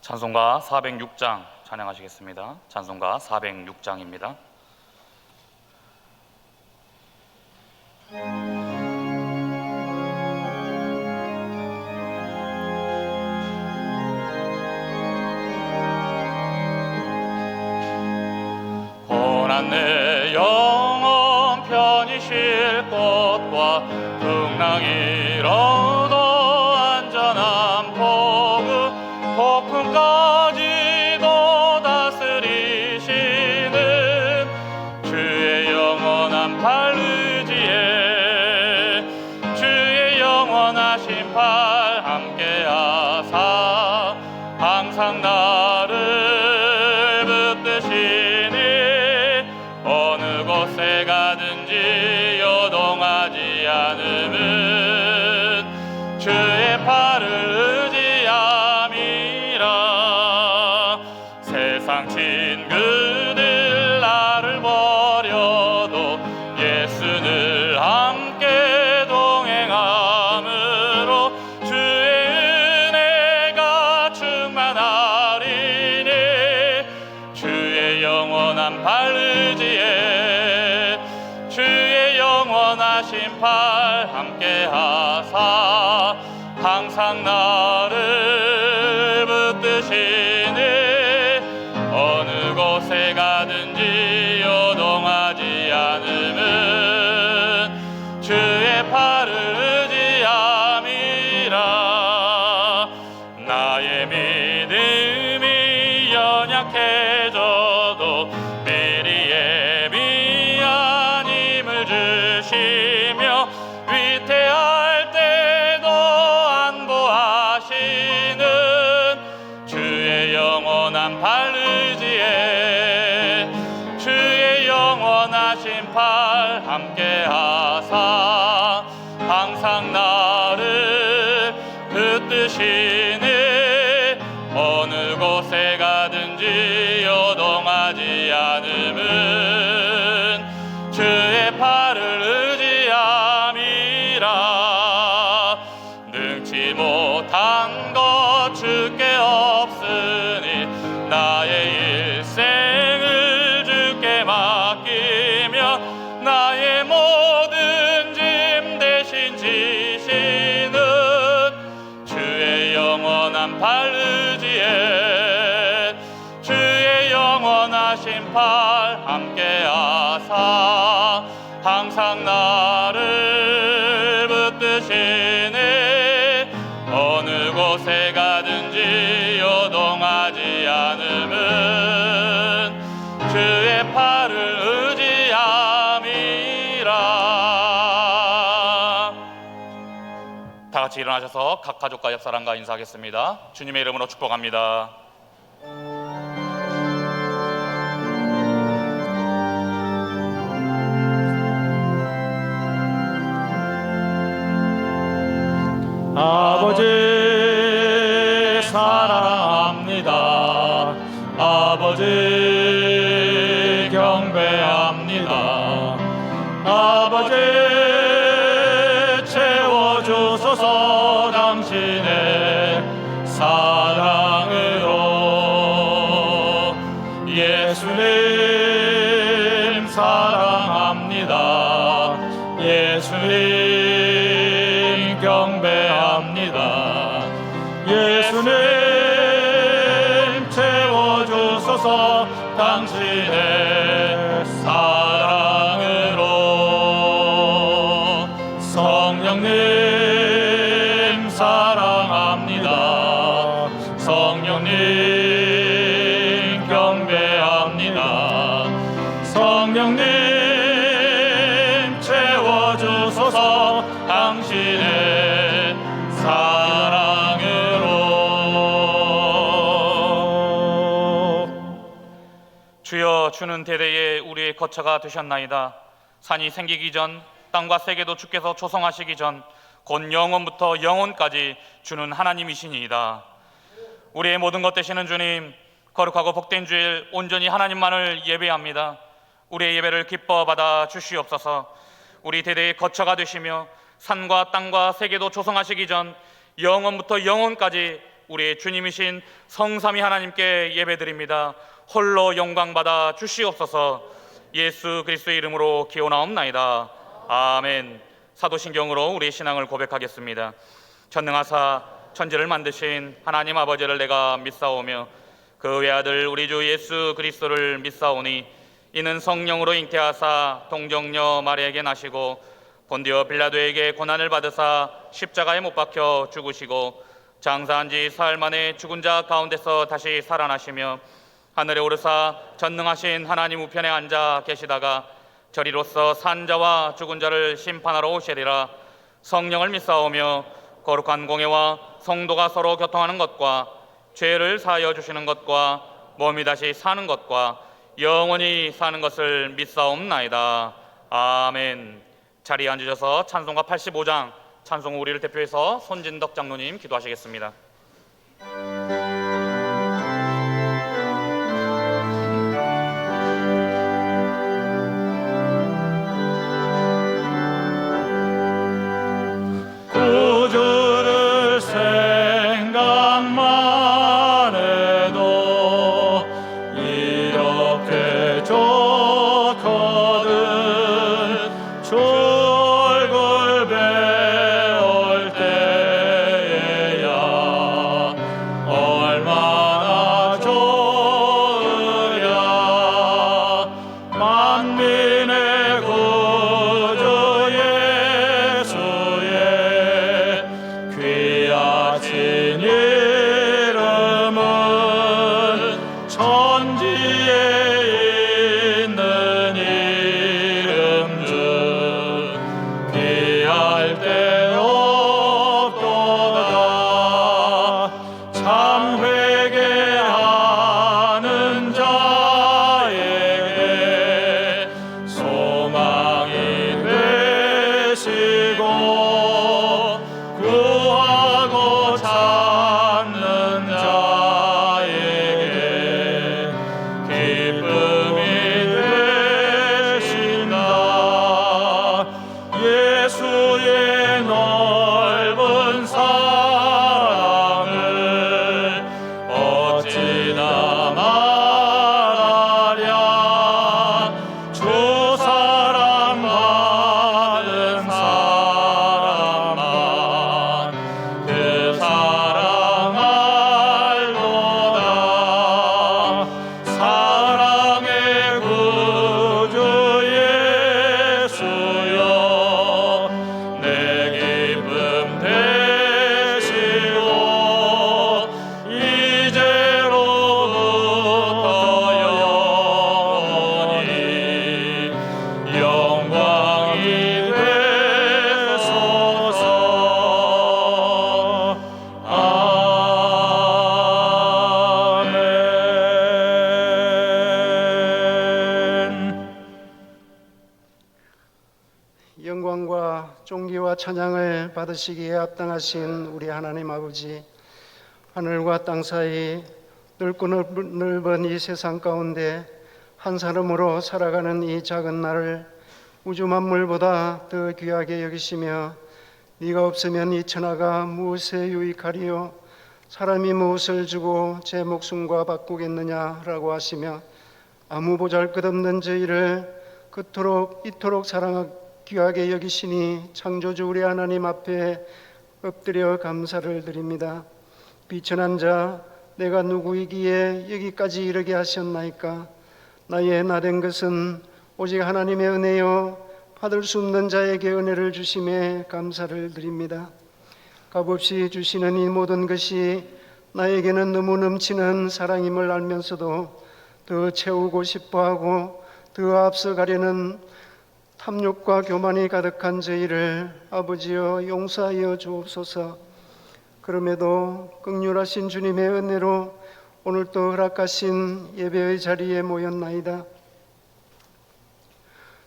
찬송가 406장 찬양하시겠습니다. 찬송가 406장입니다. 고난 내 영혼 편히 쉴 곳과 풍랑이로도 안전한 포구 폭풍까지도 다스리시는 주의 영원한 팔 의지에 주의 영원하신 팔 함께하사 항상 나를 붙드시니 어느 곳에 가든지 요동하지 않음은 주의 팔을 의지함이라. 세상 친구들 나를 버려도 예수를 함께 동행함으로 주의 은혜가 충만하리니 주의 영원한 팔 의지에 주의 영원하신 팔 함께하사 항상 나를 붙드시니 어느 곳에 가든지 요동하지 않음은 주의 팔을 의지함이라. 나의 믿음이 연약해져도 미리 예비한 힘을 주시며 위태할 때도 안보하시는 주의 영원한 팔 의지에 주의 영원하신 팔 함께하사 항상 나를 붙드시니 어느 곳에 가든지 요동하지 않음은 주의 팔을 의지함이라. 능치 못한 것 주께 없으니 나의 일생을 주께 맡기며 나의 모든 짐 대신 지시는 주의 영원한 팔 의지에 주의 영원하신 팔 함께하사 항상 나를 붙드시니 어느 곳에 가든지 요동하지 않음은 주의 팔을 의지함이라. 다 같이 일어나셔서 각 가족과 옆 사람과 인사하겠습니다. 주님의 이름으로 축복합니다. 아버지 사랑합니다. 아버지 경배합니다. 아버지 채워주소서 당신의 사랑으로. 예수님 사랑합니다. 예수님 경배합니다. 예수님 채워주소서 당신의 사랑으로. 성령님 사랑합니다. 성령님 경배합니다. 성령님 채워주소서 당신의 사랑으로. 주여, 주는 대대에 우리의 거처가 되셨나이다. 산이 생기기 전 땅과 세계도 주께서 조성하시기 전 곧 영원부터 영원까지 주는 하나님이시니이다. 우리의 모든 것 되시는 주님, 거룩하고 복된 주일 온전히 하나님만을 예배합니다. 우리의 예배를 기뻐 받아 주시옵소서. 우리 대대의 거처가 되시며 산과 땅과 세계도 조성하시기 전 영원부터 영원까지 우리의 주님이신 성삼위 하나님께 예배드립니다. 홀로 영광받아 주시옵소서. 예수 그리스도의 이름으로 기원하옵나이다. 아멘. 사도신경으로 우리의 신앙을 고백하겠습니다. 전능하사 천지를 만드신 하나님 아버지를 내가 믿사오며 그 외아들 우리 주 예수 그리스도를 믿사오니 이는 성령으로 잉태하사 동정녀 마리아에게 나시고 본디오 빌라도에게 고난을 받으사 십자가에 못 박혀 죽으시고 장사한 지 사흘 만에 죽은 자 가운데서 다시 살아나시며 하늘에 오르사 전능하신 하나님 우편에 앉아 계시다가 저리로서 산 자와 죽은 자를 심판하러 오시리라. 성령을 믿사오며 거룩한 공예와 성도가 서로 교통하는 것과 죄를 사하여 주시는 것과 몸이 다시 사는 것과 영원히 사는 것을 믿사옵나이다. 아멘. 자리에 앉으셔서 찬송가 85장 찬송 우리를 대표해서 손진덕 장로님 기도하시겠습니다. 구주를 생각만 해도 이렇게 좋거든. 주 얼굴 배울 때에야 얼마나 좋으랴. 만민의 구주 예수의 귀하신 이름은 천지에 있는 이름 중 귀할 데 없도다. 참 회개하는 자에게 소망이 되시고 구하고 찾는 자에게 기쁨이 되신다. 예수의 넓은 사랑을 어찌나 말하랴. 주 사랑받은 사람만 그 사랑 알도다. 사랑의 구주 예수여 내 기쁨 되시고 이제로부터 영원히 영광이 되소서. 아멘. 영광과 존귀와 찬양을 받으시기에 합당하신 우리 하나님 아버지, 하늘과 땅 사이 넓고 넓은 이 세상 가운데 한 사람으로 살아가는 이 작은 나를 우주 만물보다 더 귀하게 여기시며 네가 없으면 이 천하가 무엇에 유익하리요 사람이 무엇을 주고 제 목숨과 바꾸겠느냐라고 하시며 아무 보잘것없는 저희를 그토록 이토록 귀하게 여기시니 창조주 우리 하나님 앞에 엎드려 감사를 드립니다. 비천한 자 내가 누구이기에 여기까지 이르게 하셨나이까. 나의 나된 것은 오직 하나님의 은혜요 받을 수 없는 자에게 은혜를 주심에 감사를 드립니다. 값없이 주시는 이 모든 것이 나에게는 너무 넘치는 사랑임을 알면서도 더 채우고 싶어하고 더 앞서가려는 탐욕과 교만이 가득한 저희를 아버지여 용서하여 주옵소서. 그럼에도 긍휼하신 주님의 은혜로 오늘 또 허락하신 예배의 자리에 모였나이다.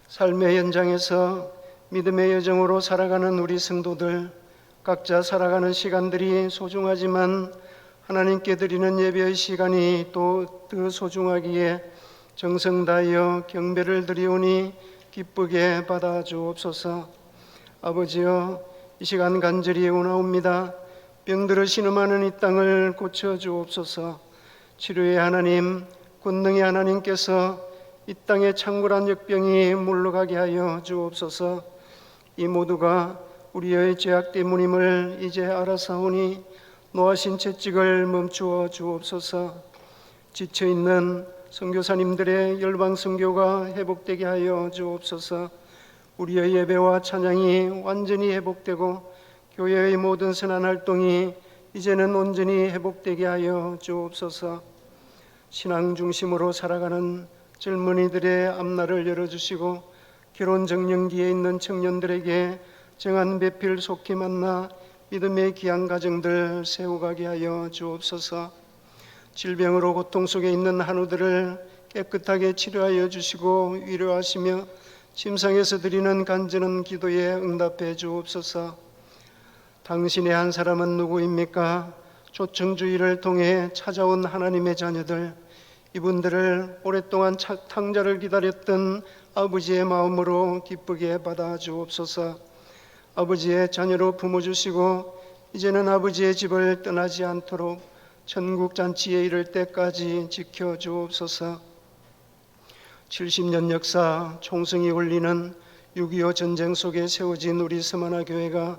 삶의 현장에서 믿음의 여정으로 살아가는 우리 성도들, 각자 살아가는 시간들이 소중하지만 하나님께 드리는 예배의 시간이 또 더 소중하기에 정성 다하여 경배를 드리오니 기쁘게 받아 주옵소서. 아버지여, 이 시간 간절히 원하옵니다. 병들어 신음하는 이 땅을 고쳐 주옵소서. 치료의 하나님, 권능의 하나님께서 이 땅에 창궐한 역병이 물러가게 하여 주옵소서. 이 모두가 우리의 죄악 때문임을 이제 알아사오니 노하신 채찍을 멈추어 주옵소서. 지쳐있는 선교사님들의 열방 선교가 회복되게 하여 주옵소서. 우리의 예배와 찬양이 완전히 회복되고 교회의 모든 선한 활동이 이제는 온전히 회복되게 하여 주옵소서. 신앙 중심으로 살아가는 젊은이들의 앞날을 열어주시고 결혼 정년기에 있는 청년들에게 정한 배필 속히 만나 믿음의 귀한 가정들 세워가게 하여 주옵소서. 질병으로 고통 속에 있는 한우들을 깨끗하게 치료하여 주시고 위로하시며 침상에서 드리는 간절한 기도에 응답해 주옵소서. 당신의 한 사람은 누구입니까? 초청주의를 통해 찾아온 하나님의 자녀들, 이분들을 오랫동안 탕자를 기다렸던 아버지의 마음으로 기쁘게 받아 주옵소서. 아버지의 자녀로 품어주시고 이제는 아버지의 집을 떠나지 않도록 천국 잔치에 이를 때까지 지켜 주옵소서. 70년 역사 총성이 울리는 6.25 전쟁 속에 세워진 우리 서만화 교회가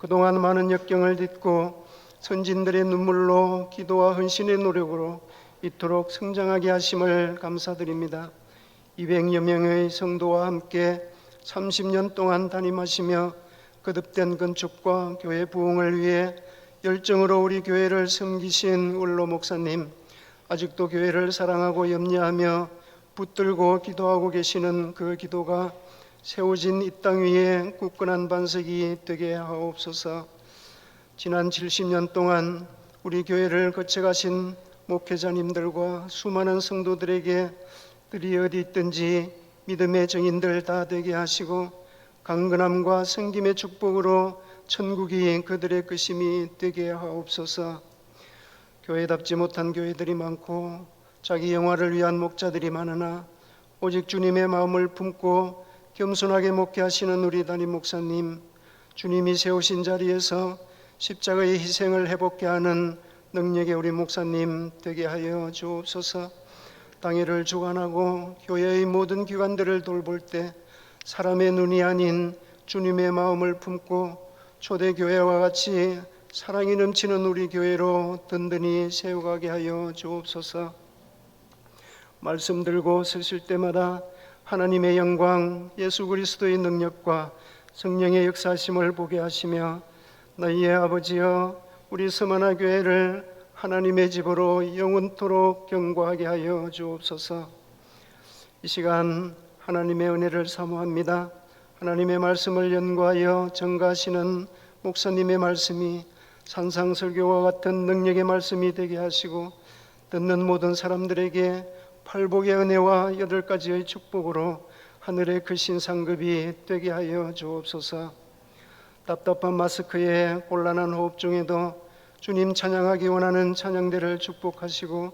그동안 많은 역경을 딛고 선진들의 눈물로 기도와 헌신의 노력으로 이토록 성장하게 하심을 감사드립니다. 200여 명의 성도와 함께 30년 동안 담임하시며 거듭된 건축과 교회 부흥을 위해 열정으로 우리 교회를 섬기신 울로 목사님, 아직도 교회를 사랑하고 염려하며 붙들고 기도하고 계시는 그 기도가 세워진 이 땅 위에 굳건한 반석이 되게 하옵소서. 지난 70년 동안 우리 교회를 거쳐가신 목회자님들과 수많은 성도들에게 들이 어디 있든지 믿음의 정인들 다 되게 하시고 강건함과 성김의 축복으로 천국이 그들의 것임이 되게 하옵소서. 교회답지 못한 교회들이 많고 자기 영화를 위한 목자들이 많으나 오직 주님의 마음을 품고 겸손하게 목회하시는 우리 담임 목사님, 주님이 세우신 자리에서 십자가의 희생을 회복케 하는 능력의 우리 목사님 되게 하여 주옵소서. 당회를 주관하고 교회의 모든 기관들을 돌볼 때 사람의 눈이 아닌 주님의 마음을 품고 초대교회와 같이 사랑이 넘치는 우리 교회로 든든히 세워가게 하여 주옵소서. 말씀 들고 서실 때마다 하나님의 영광, 예수 그리스도의 능력과 성령의 역사심을 보게 하시며 너희의 아버지여 우리 서만화 교회를 하나님의 집으로 영원토록 견고하게 하여 주옵소서. 이 시간 하나님의 은혜를 사모합니다. 하나님의 말씀을 연구하여 전가하시는 목사님의 말씀이 산상설교와 같은 능력의 말씀이 되게 하시고 듣는 모든 사람들에게 팔복의 은혜와 8가지의 축복으로 하늘의 크신 상급이 되게 하여 주옵소서. 답답한 마스크에 곤란한 호흡 중에도 주님 찬양하기 원하는 찬양대를 축복하시고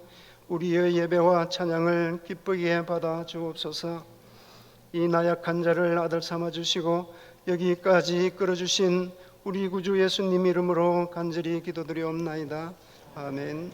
우리의 예배와 찬양을 기쁘게 받아 주옵소서. 이 나약한 자를 아들 삼아 주시고 여기까지 이끌어 주신 우리 구주 예수님 이름으로 간절히 기도드리옵나이다. 아멘.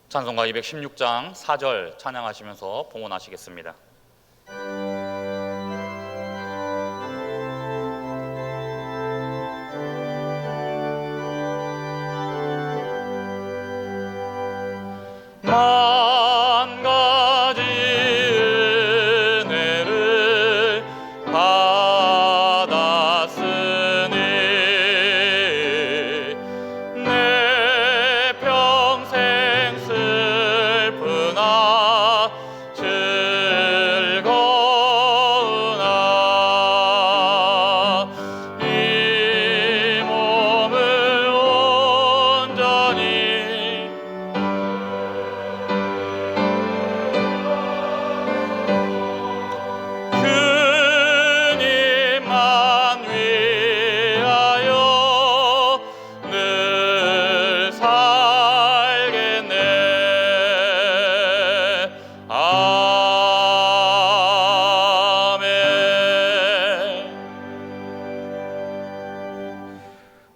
찬송가 216장 4절 찬양하시면서 봉헌하시겠습니다. 만 가지 은혜를 받았으니 내 평생 슬프나 즐거운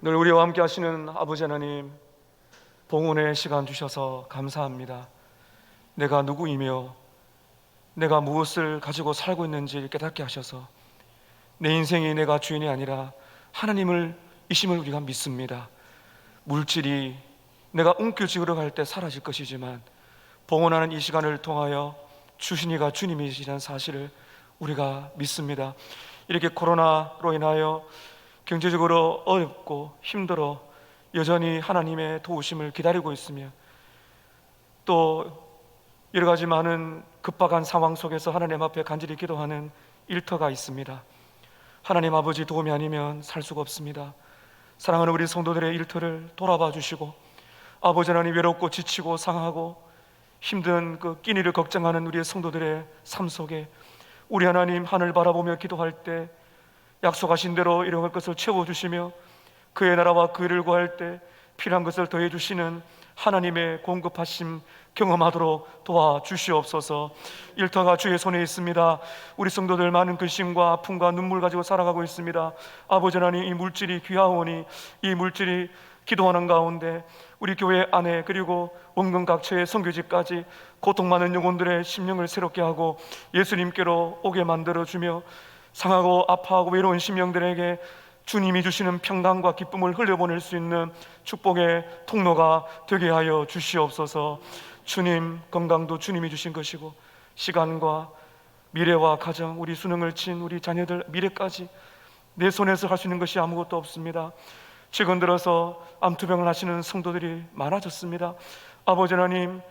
늘 우리와 함께 하시는 아버지 하나님, 봉헌의 시간 주셔서 감사합니다. 내가 누구이며 내가 무엇을 가지고 살고 있는지 깨닫게 하셔서 내 인생이 내가 주인이 아니라 하나님을 이심을 우리가 믿습니다. 물질이 내가 움켜쥐으러 갈 때 사라질 것이지만 봉헌하는 이 시간을 통하여 주신 이가 주님이시라는 사실을 우리가 믿습니다. 이렇게 코로나로 인하여 경제적으로 어렵고 힘들어 여전히 하나님의 도우심을 기다리고 있으며 또 여러 가지 많은 급박한 상황 속에서 하나님 앞에 간절히 기도하는 일터가 있습니다. 하나님 아버지 도움이 아니면 살 수가 없습니다. 사랑하는 우리 성도들의 일터를 돌아봐 주시고, 아버지 하나님 외롭고 지치고 상하고 힘든 그 끼니를 걱정하는 우리의 성도들의 삶 속에 우리 하나님 하늘 바라보며 기도할 때 약속하신 대로 이런 것을 채워주시며 그의 나라와 그 일을 구할 때 필요한 것을 더해 주시는 하나님의 공급하심 경험하도록 도와주시옵소서. 일터가 주의 손에 있습니다. 우리 성도들 많은 근심과 아픔과 눈물 가지고 살아가고 있습니다. 아버지 하나님, 이 물질이 귀하오니 이 물질이 기도하는 가운데 우리 교회 안에 그리고 원근 각처의 선교지까지 고통 많은 영혼들의 심령을 새롭게 하고 예수님께로 오게 만들어주며 상하고 아파하고 외로운 심령들에게 주님이 주시는 평강과 기쁨을 흘려보낼 수 있는 축복의 통로가 되게 하여 주시옵소서. 주님, 건강도 주님이 주신 것이고 시간과 미래와 가정, 우리 수능을 친 우리 자녀들 미래까지 내 손에서 할 수 있는 것이 아무것도 없습니다. 최근 들어서 암투병을 하시는 성도들이 많아졌습니다. 아버지 하나님,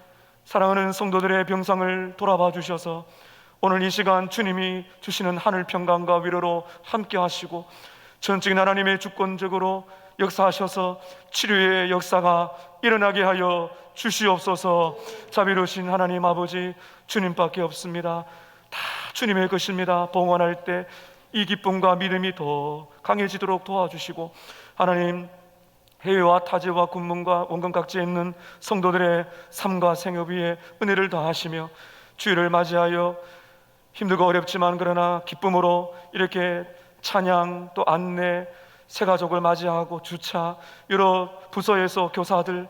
사랑하는 성도들의 병상을 돌아봐 주셔서 오늘 이 시간 주님이 주시는 하늘 평강과 위로로 함께 하시고 전적인 하나님의 주권적으로 역사하셔서 치료의 역사가 일어나게 하여 주시옵소서. 자비로우신 하나님 아버지, 주님밖에 없습니다. 다 주님의 것입니다. 봉헌할 때 이 기쁨과 믿음이 더 강해지도록 도와주시고, 하나님 해외와 타지와 군문과 원근 각지에 있는 성도들의 삶과 생업 위에 은혜를 더하시며 주일을 맞이하여 힘들고 어렵지만 그러나 기쁨으로 이렇게 찬양 또 안내 새가족을 맞이하고 주차 여러 부서에서 교사들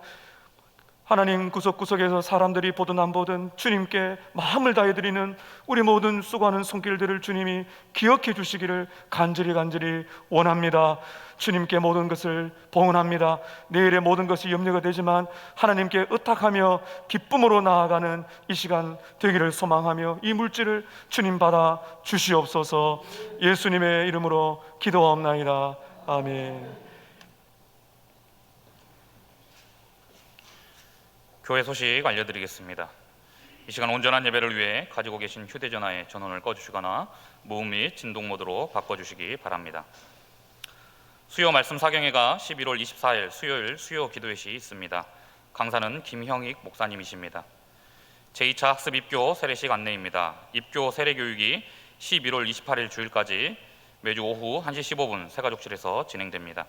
하나님 구석구석에서 사람들이 보든 안 보든 주님께 마음을 다해드리는 우리 모든 수고하는 손길들을 주님이 기억해 주시기를 간절히 원합니다. 주님께 모든 것을 봉헌합니다. 내일의 모든 것이 염려가 되지만 하나님께 의탁하며 기쁨으로 나아가는 이 시간 되기를 소망하며 이 물질을 주님 받아 주시옵소서. 예수님의 이름으로 기도하옵나이다. 아멘. 교회 소식 알려드리겠습니다. 이 시간 온전한 예배를 위해 가지고 계신 휴대전화의 전원을 꺼주시거나 무음 및 진동 모드로 바꿔주시기 바랍니다. 수요 말씀 사경회가 11월 24일 수요일 수요 기도회시 있습니다. 강사는 김형익 목사님이십니다. 제2차 학습 입교 세례식 안내입니다. 입교 세례 교육이 11월 28일 주일까지 매주 오후 1시 15분 새가족실에서 진행됩니다.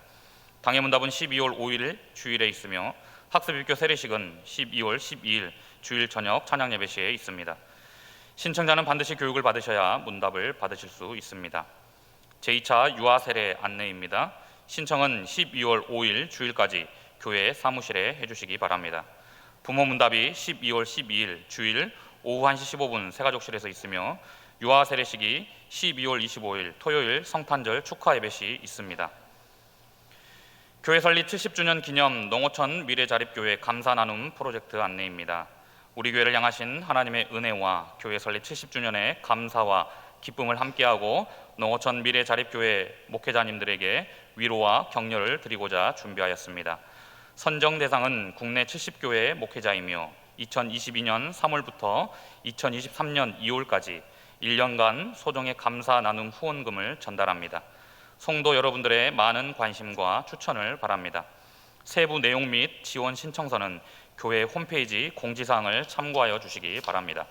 당회문답은 12월 5일 주일에 있으며 학습 입교 세례식은 12월 12일 주일 저녁 찬양 예배 시에 있습니다. 신청자는 반드시 교육을 받으셔야 문답을 받으실 수 있습니다. 제2차 유아 세례 안내입니다. 신청은 12월 5일 주일까지 교회 사무실에 해주시기 바랍니다. 부모 문답이 12월 12일 주일 오후 1시 15분 새가족실에서 있으며 유아 세례식이 12월 25일 토요일 성탄절 축하 예배 시 있습니다. 교회 설립 70주년 기념 농어촌 미래자립교회 감사 나눔 프로젝트 안내입니다. 우리 교회를 향하신 하나님의 은혜와 교회 설립 70주년의 감사와 기쁨을 함께하고 농어촌 미래자립교회 목회자님들에게 위로와 격려를 드리고자 준비하였습니다. 선정 대상은 국내 70교회 목회자이며 2022년 3월부터 2023년 2월까지 1년간 소정의 감사 나눔 후원금을 전달합니다. 성도 여러분들의 많은 관심과 추천을 바랍니다. 세부 내용 및 지원 신청서는 교회 홈페이지 공지사항을 참고하여 주시기 바랍니다.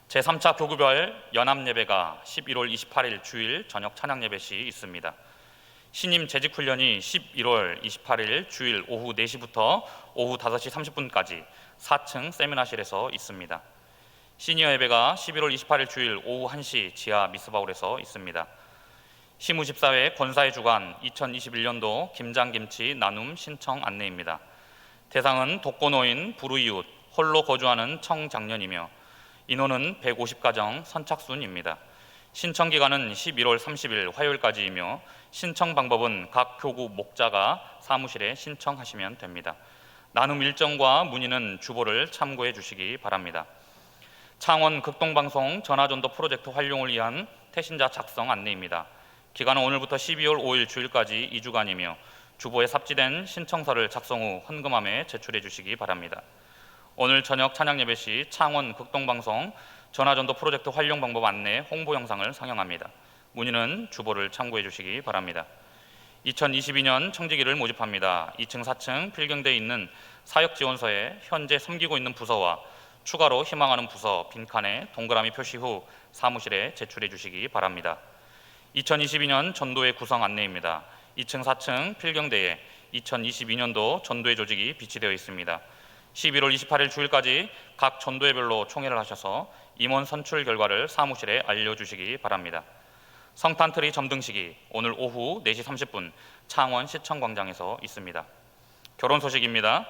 제3차 교구별 연합예배가 11월 28일 주일 저녁 찬양예배 시 있습니다. 신임 재직훈련이 11월 28일 주일 오후 4시부터 오후 5시 30분까지 4층 세미나실에서 있습니다. 시니어 예배가 11월 28일 주일 오후 1시 지하 미스바울에서 있습니다. 시무집사회 권사의 주관 2021년도 김장김치 나눔 신청 안내입니다. 대상은 독거노인, 불우이웃, 홀로 거주하는 청장년이며 인원은 150가정 선착순입니다. 신청 기간은 11월 30일 화요일까지이며 신청 방법은 각 교구 목자가 사무실에 신청하시면 됩니다. 나눔 일정과 문의는 주보를 참고해 주시기 바랍니다. 창원 극동방송 전화전도 프로젝트 활용을 위한 태신자 작성 안내입니다. 기간은 오늘부터 12월 5일 주일까지 2주간이며 주보에 삽지된 신청서를 작성 후 헌금함에 제출해 주시기 바랍니다. 오늘 저녁 찬양 예배 시 창원 극동방송 전화전도 프로젝트 활용 방법 안내 홍보 영상을 상영합니다. 문의는 주보를 참고해 주시기 바랍니다. 2022년 청지기를 모집합니다. 2층, 4층 필경대에 있는 사역지원서에 현재 섬기고 있는 부서와 추가로 희망하는 부서 빈칸에 동그라미 표시 후 사무실에 제출해 주시기 바랍니다. 2022년 전도회 구성 안내입니다. 2층, 4층 필경대에 2022년도 전도회 조직이 비치되어 있습니다. 11월 28일 주일까지 각 전도회별로 총회를 하셔서 임원 선출 결과를 사무실에 알려주시기 바랍니다. 성탄트리 점등식이 오늘 오후 4시 30분 창원 시청광장에서 있습니다. 결혼 소식입니다.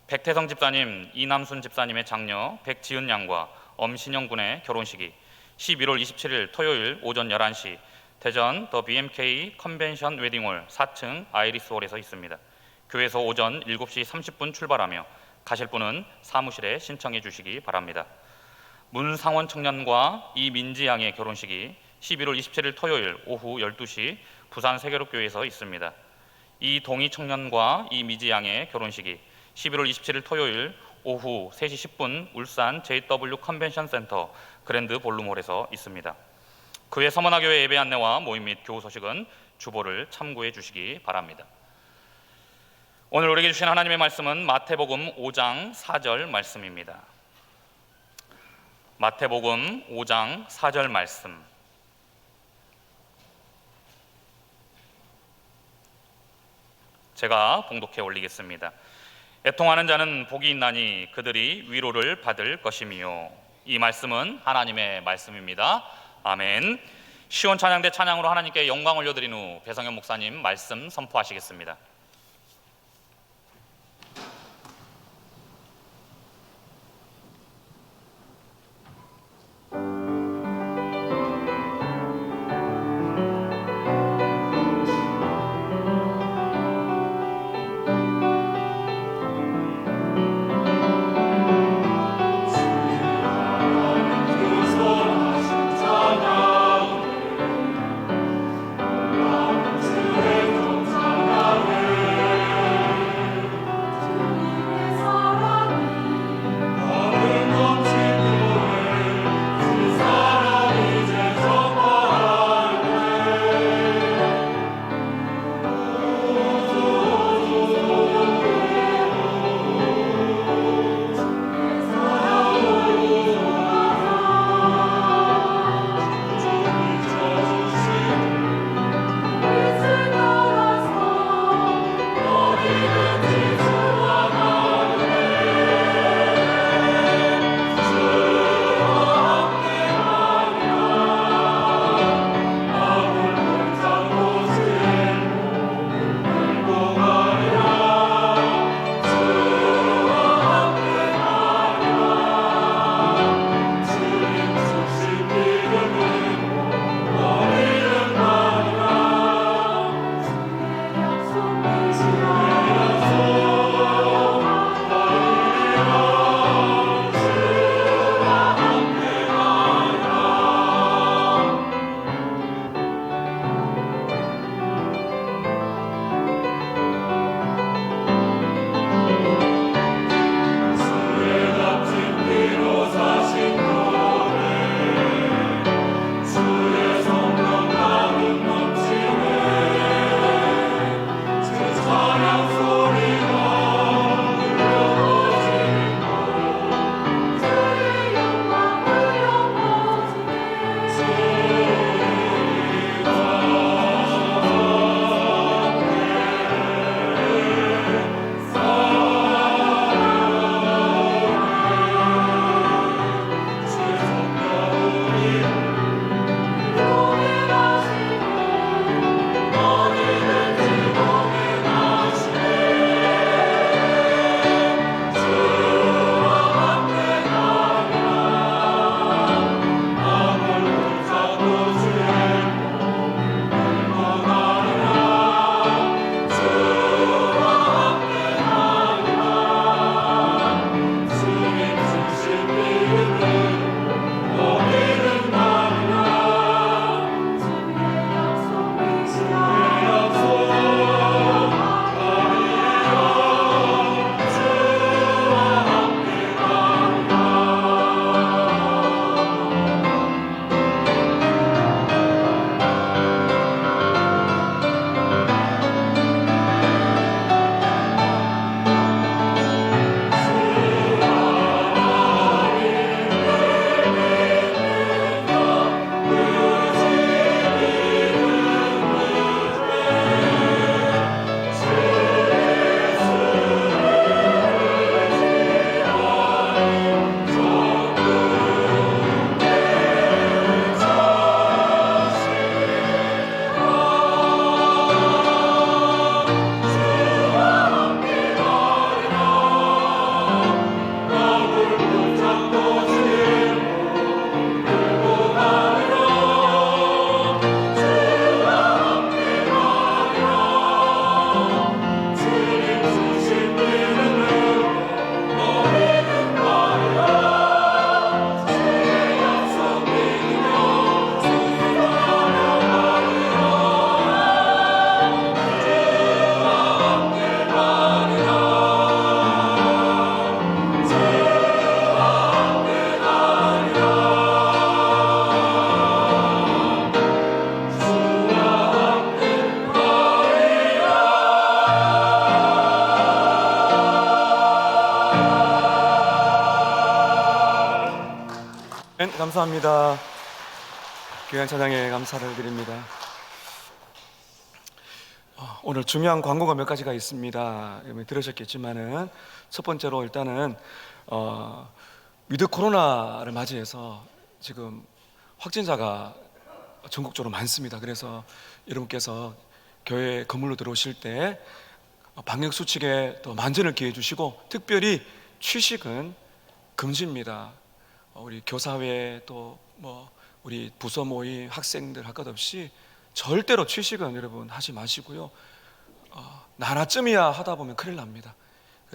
백태성 집사님, 이남순 집사님의 장녀 백지은 양과 엄신영 군의 결혼식이 11월 27일 토요일 오전 11시 대전 더 BMK 컨벤션 웨딩홀 4층 아이리스홀에서 있습니다. 교회에서 오전 7시 30분 출발하며 가실 분은 사무실에 신청해 주시기 바랍니다. 문상원 청년과 이민지 양의 결혼식이 11월 27일 토요일 오후 12시 부산 세계롭교회에서 있습니다. 이동희 청년과 이미지 양의 결혼식이 11월 27일 토요일 오후 3시 10분 울산 JW 컨벤션 센터 그랜드 볼룸홀에서 있습니다. 그 외 서머나교회 예배 안내와 모임 및 교우 소식은 주보를 참고해 주시기 바랍니다. 오늘 우리에게 주신 하나님의 말씀은 마태복음 5장 4절 말씀입니다. 마태복음 5장 4절 말씀. 제가 봉독해 올리겠습니다. 애통하는 자는 복이 있나니 그들이 위로를 받을 것이며. 이 말씀은 하나님의 말씀입니다. 아멘. 시온 찬양대 찬양으로 하나님께 영광 올려드린 후 배성현 목사님 말씀 선포하시겠습니다. 주의 감사합니다. 귀한 찬양에 감사를 드립니다. 오늘 중요한 광고가 몇 가지가 있습니다. 들으셨겠지만은 첫 번째로 일단은 위드 코로나를 맞이해서 지금 확진자가 전국적으로 많습니다. 그래서 여러분께서 교회 건물로 들어오실 때 방역 수칙에 또 만전을 기해 주시고, 특별히 취식은 금지입니다. 우리 교사회 또 우리 부서 모임 학생들 할 것 없이 절대로 취식은 여러분 하지 마시고요. 나나쯤이야 하다 보면 큰일 납니다.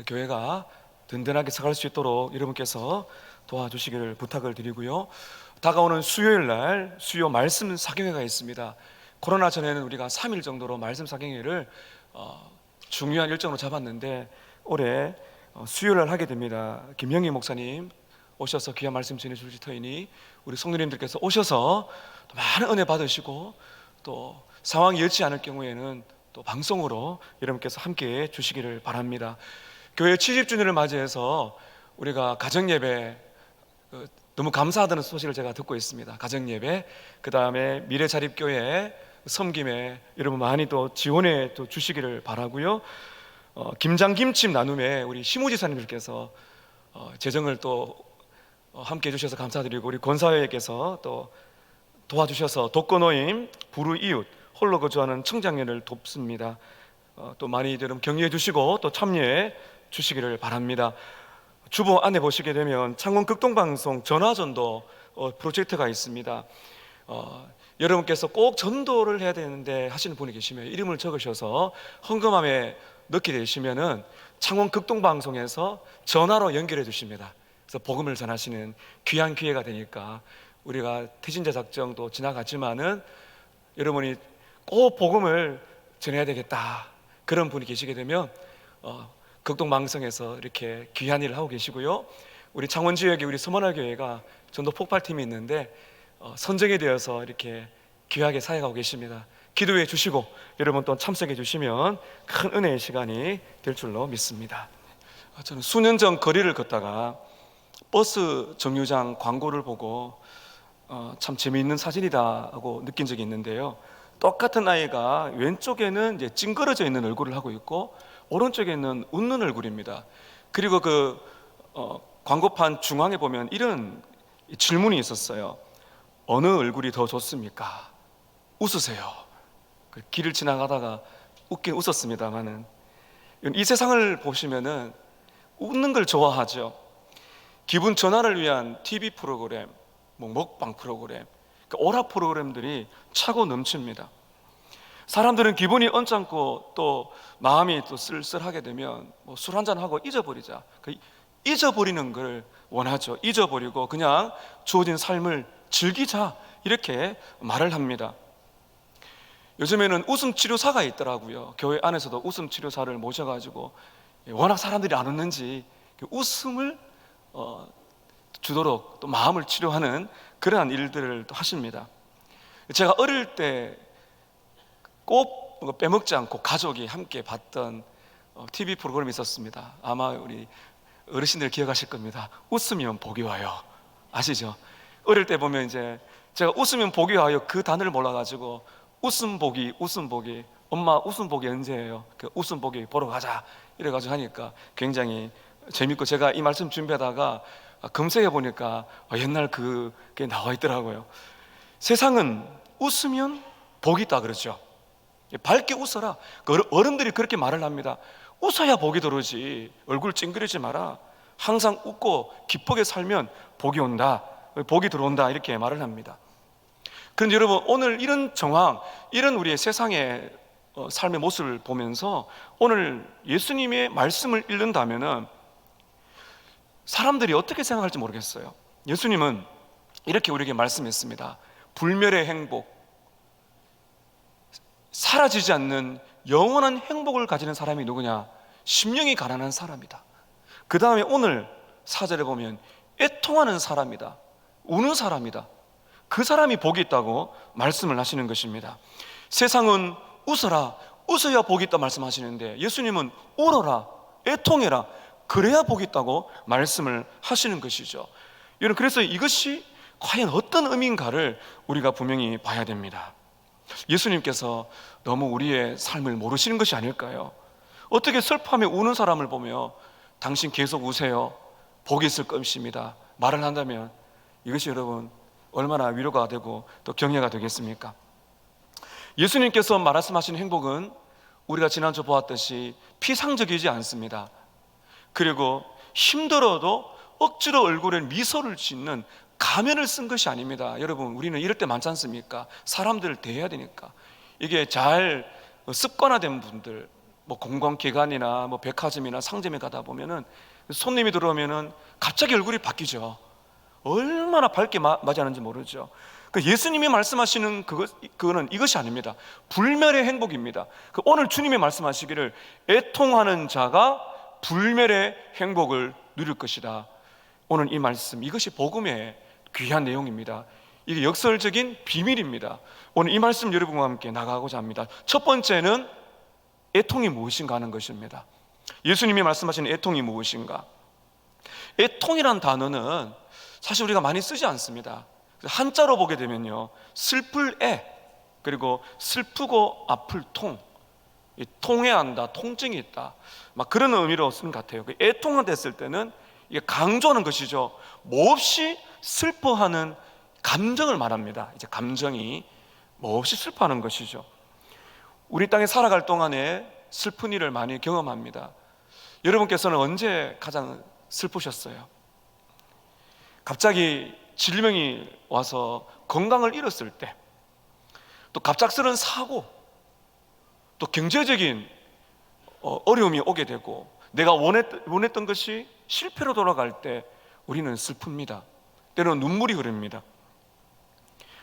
교회가 든든하게 서갈 수 있도록 여러분께서 도와주시기를 부탁을 드리고요. 다가오는 수요일 날 수요 말씀 사경회가 있습니다. 코로나 전에는 우리가 3일 정도로 말씀 사경회를 중요한 일정으로 잡았는데 올해 수요일 날 하게 됩니다. 김영희 목사님 오셔서 귀한 말씀 전해주실 터이니 우리 성도님들께서 오셔서 또 많은 은혜 받으시고, 또 상황이 여의치 않을 경우에는 또 방송으로 여러분께서 함께 주시기를 바랍니다. 교회 70주년을 맞이해서 우리가 가정예배, 너무 감사하다는 소식을 제가 듣고 있습니다. 가정예배, 그 다음에 미래자립교회 섬김에 여러분 많이 또 지원해 또 주시기를 바라고요. 김장김치 나눔에 우리 시무지사님들께서 재정을 또 함께 해주셔서 감사드리고, 우리 권사회께서 또 도와주셔서 독거노인, 불우이웃, 홀로 거주하는 청장년을 돕습니다. 또 많이 여러분 격려해 주시고 또 참여해 주시기를 바랍니다. 주보 안에 보시게 되면 창원 극동방송 전화전도 프로젝트가 있습니다. 여러분께서 꼭 전도를 해야 되는데 하시는 분이 계시면 이름을 적으셔서 헌금함에 넣게 되시면은 창원 극동방송에서 전화로 연결해 주십니다. 그래서 복음을 전하시는 귀한 기회가 되니까, 우리가 태진제 작정도 지나갔지만은 여러분이 꼭 복음을 전해야 되겠다 그런 분이 계시게 되면 극동방송에서 이렇게 귀한 일을 하고 계시고요. 우리 창원 지역에 우리 서문화교회가 전도 폭발팀이 있는데 선정이 되어서 이렇게 귀하게 사역하고 계십니다. 기도해 주시고 여러분 또 참석해 주시면 큰 은혜의 시간이 될 줄로 믿습니다. 저는 수년 전 거리를 걷다가 버스 정류장 광고를 보고 참 재미있는 사진이다 하고 느낀 적이 있는데요. 똑같은 아이가 왼쪽에는 이제 찡그러져 있는 얼굴을 하고 있고 오른쪽에는 웃는 얼굴입니다. 그리고 그 광고판 중앙에 보면 이런 질문이 있었어요. 어느 얼굴이 더 좋습니까? 웃으세요. 길을 지나가다가 웃긴 웃었습니다만은, 이 세상을 보시면은 웃는 걸 좋아하죠. 기분 전환을 위한 TV 프로그램, 먹방 프로그램, 오락 프로그램들이 차고 넘칩니다. 사람들은 기분이 언짢고 또 마음이 또 쓸쓸하게 되면 술 한잔 하고 잊어버리자, 잊어버리는 걸 원하죠. 잊어버리고 그냥 주어진 삶을 즐기자 이렇게 말을 합니다. 요즘에는 웃음 치료사가 있더라고요. 교회 안에서도 웃음 치료사를 모셔가지고 워낙 사람들이 안 웃는지 웃음을 주도록 또 마음을 치료하는 그러한 일들을 또 하십니다. 제가 어릴 때 꼭 빼먹지 않고 가족이 함께 봤던 TV 프로그램이 있었습니다. 아마 우리 어르신들 기억하실 겁니다. 웃으면 복이 와요. 아시죠? 어릴 때 보면 이제 제가 웃으면 복이 와요 그 단어를 몰라가지고 웃음 복이 엄마 웃음 복이 언제예요? 그 웃음 복이 보러 가자 이래가지고 하니까 굉장히 재밌고, 제가 이 말씀 준비하다가 검색해 보니까 옛날 그게 나와 있더라고요. 세상은 웃으면 복이 있다 그러죠. 밝게 웃어라. 어른들이 그렇게 말을 합니다. 웃어야 복이 들어오지, 얼굴 찡그리지 마라. 항상 웃고 기쁘게 살면 복이 온다, 복이 들어온다 이렇게 말을 합니다. 그런데 여러분, 오늘 이런 정황, 이런 우리의 세상의 삶의 모습을 보면서 오늘 예수님의 말씀을 읽는다면은 사람들이 어떻게 생각할지 모르겠어요. 예수님은 이렇게 우리에게 말씀했습니다. 불멸의 행복, 사라지지 않는 영원한 행복을 가지는 사람이 누구냐? 심령이 가난한 사람이다. 그 다음에 오늘 4절에 보면 애통하는 사람이다, 우는 사람이다. 그 사람이 복이 있다고 말씀을 하시는 것입니다. 세상은 웃어라, 웃어야 복이 있다 말씀하시는데 예수님은 울어라, 애통해라, 그래야 복이 있다고 말씀을 하시는 것이죠. 여러분, 그래서 이것이 과연 어떤 의미인가를 우리가 분명히 봐야 됩니다. 예수님께서 너무 우리의 삶을 모르시는 것이 아닐까요? 어떻게 슬퍼하며 우는 사람을 보며 당신 계속 우세요, 복이 있을 것입니다 말을 한다면 이것이 여러분 얼마나 위로가 되고 또 격려가 되겠습니까? 예수님께서 말씀하신 행복은 우리가 지난주 보았듯이 피상적이지 않습니다. 그리고 힘들어도 억지로 얼굴에 미소를 짓는 가면을 쓴 것이 아닙니다. 여러분, 우리는 이럴 때 많지 않습니까? 사람들을 대해야 되니까. 이게 잘 습관화된 분들, 뭐 공공기관이나 뭐 백화점이나 상점에 가다 보면은 손님이 들어오면은 갑자기 얼굴이 바뀌죠. 얼마나 밝게 맞이하는지 모르죠. 예수님이 말씀하시는 그거는 이것이 아닙니다. 불멸의 행복입니다. 오늘 주님이 말씀하시기를 애통하는 자가 불멸의 행복을 누릴 것이다. 오늘 이 말씀, 이것이 복음의 귀한 내용입니다. 이게 역설적인 비밀입니다. 오늘 이 말씀 여러분과 함께 나가고자 합니다. 첫 번째는 애통이 무엇인가 하는 것입니다. 예수님이 말씀하시는 애통이 무엇인가? 애통이란 단어는 사실 우리가 많이 쓰지 않습니다. 한자로 보게 되면요, 슬플 애, 그리고 슬프고 아플 통, 통해한다, 통증이 있다, 막 그런 의미로 쓰는 것 같아요. 애통한다 했을 때는 이게 강조하는 것이죠. 몹시 슬퍼하는 감정을 말합니다. 이제 감정이 몹시 슬퍼하는 것이죠. 우리 땅에 살아갈 동안에 슬픈 일을 많이 경험합니다. 여러분께서는 언제 가장 슬프셨어요? 갑자기 질병이 와서 건강을 잃었을 때, 또 갑작스러운 사고, 또 경제적인 어려움이 오게 되고 내가 원했던 것이 실패로 돌아갈 때 우리는 슬픕니다. 때로는 눈물이 흐릅니다.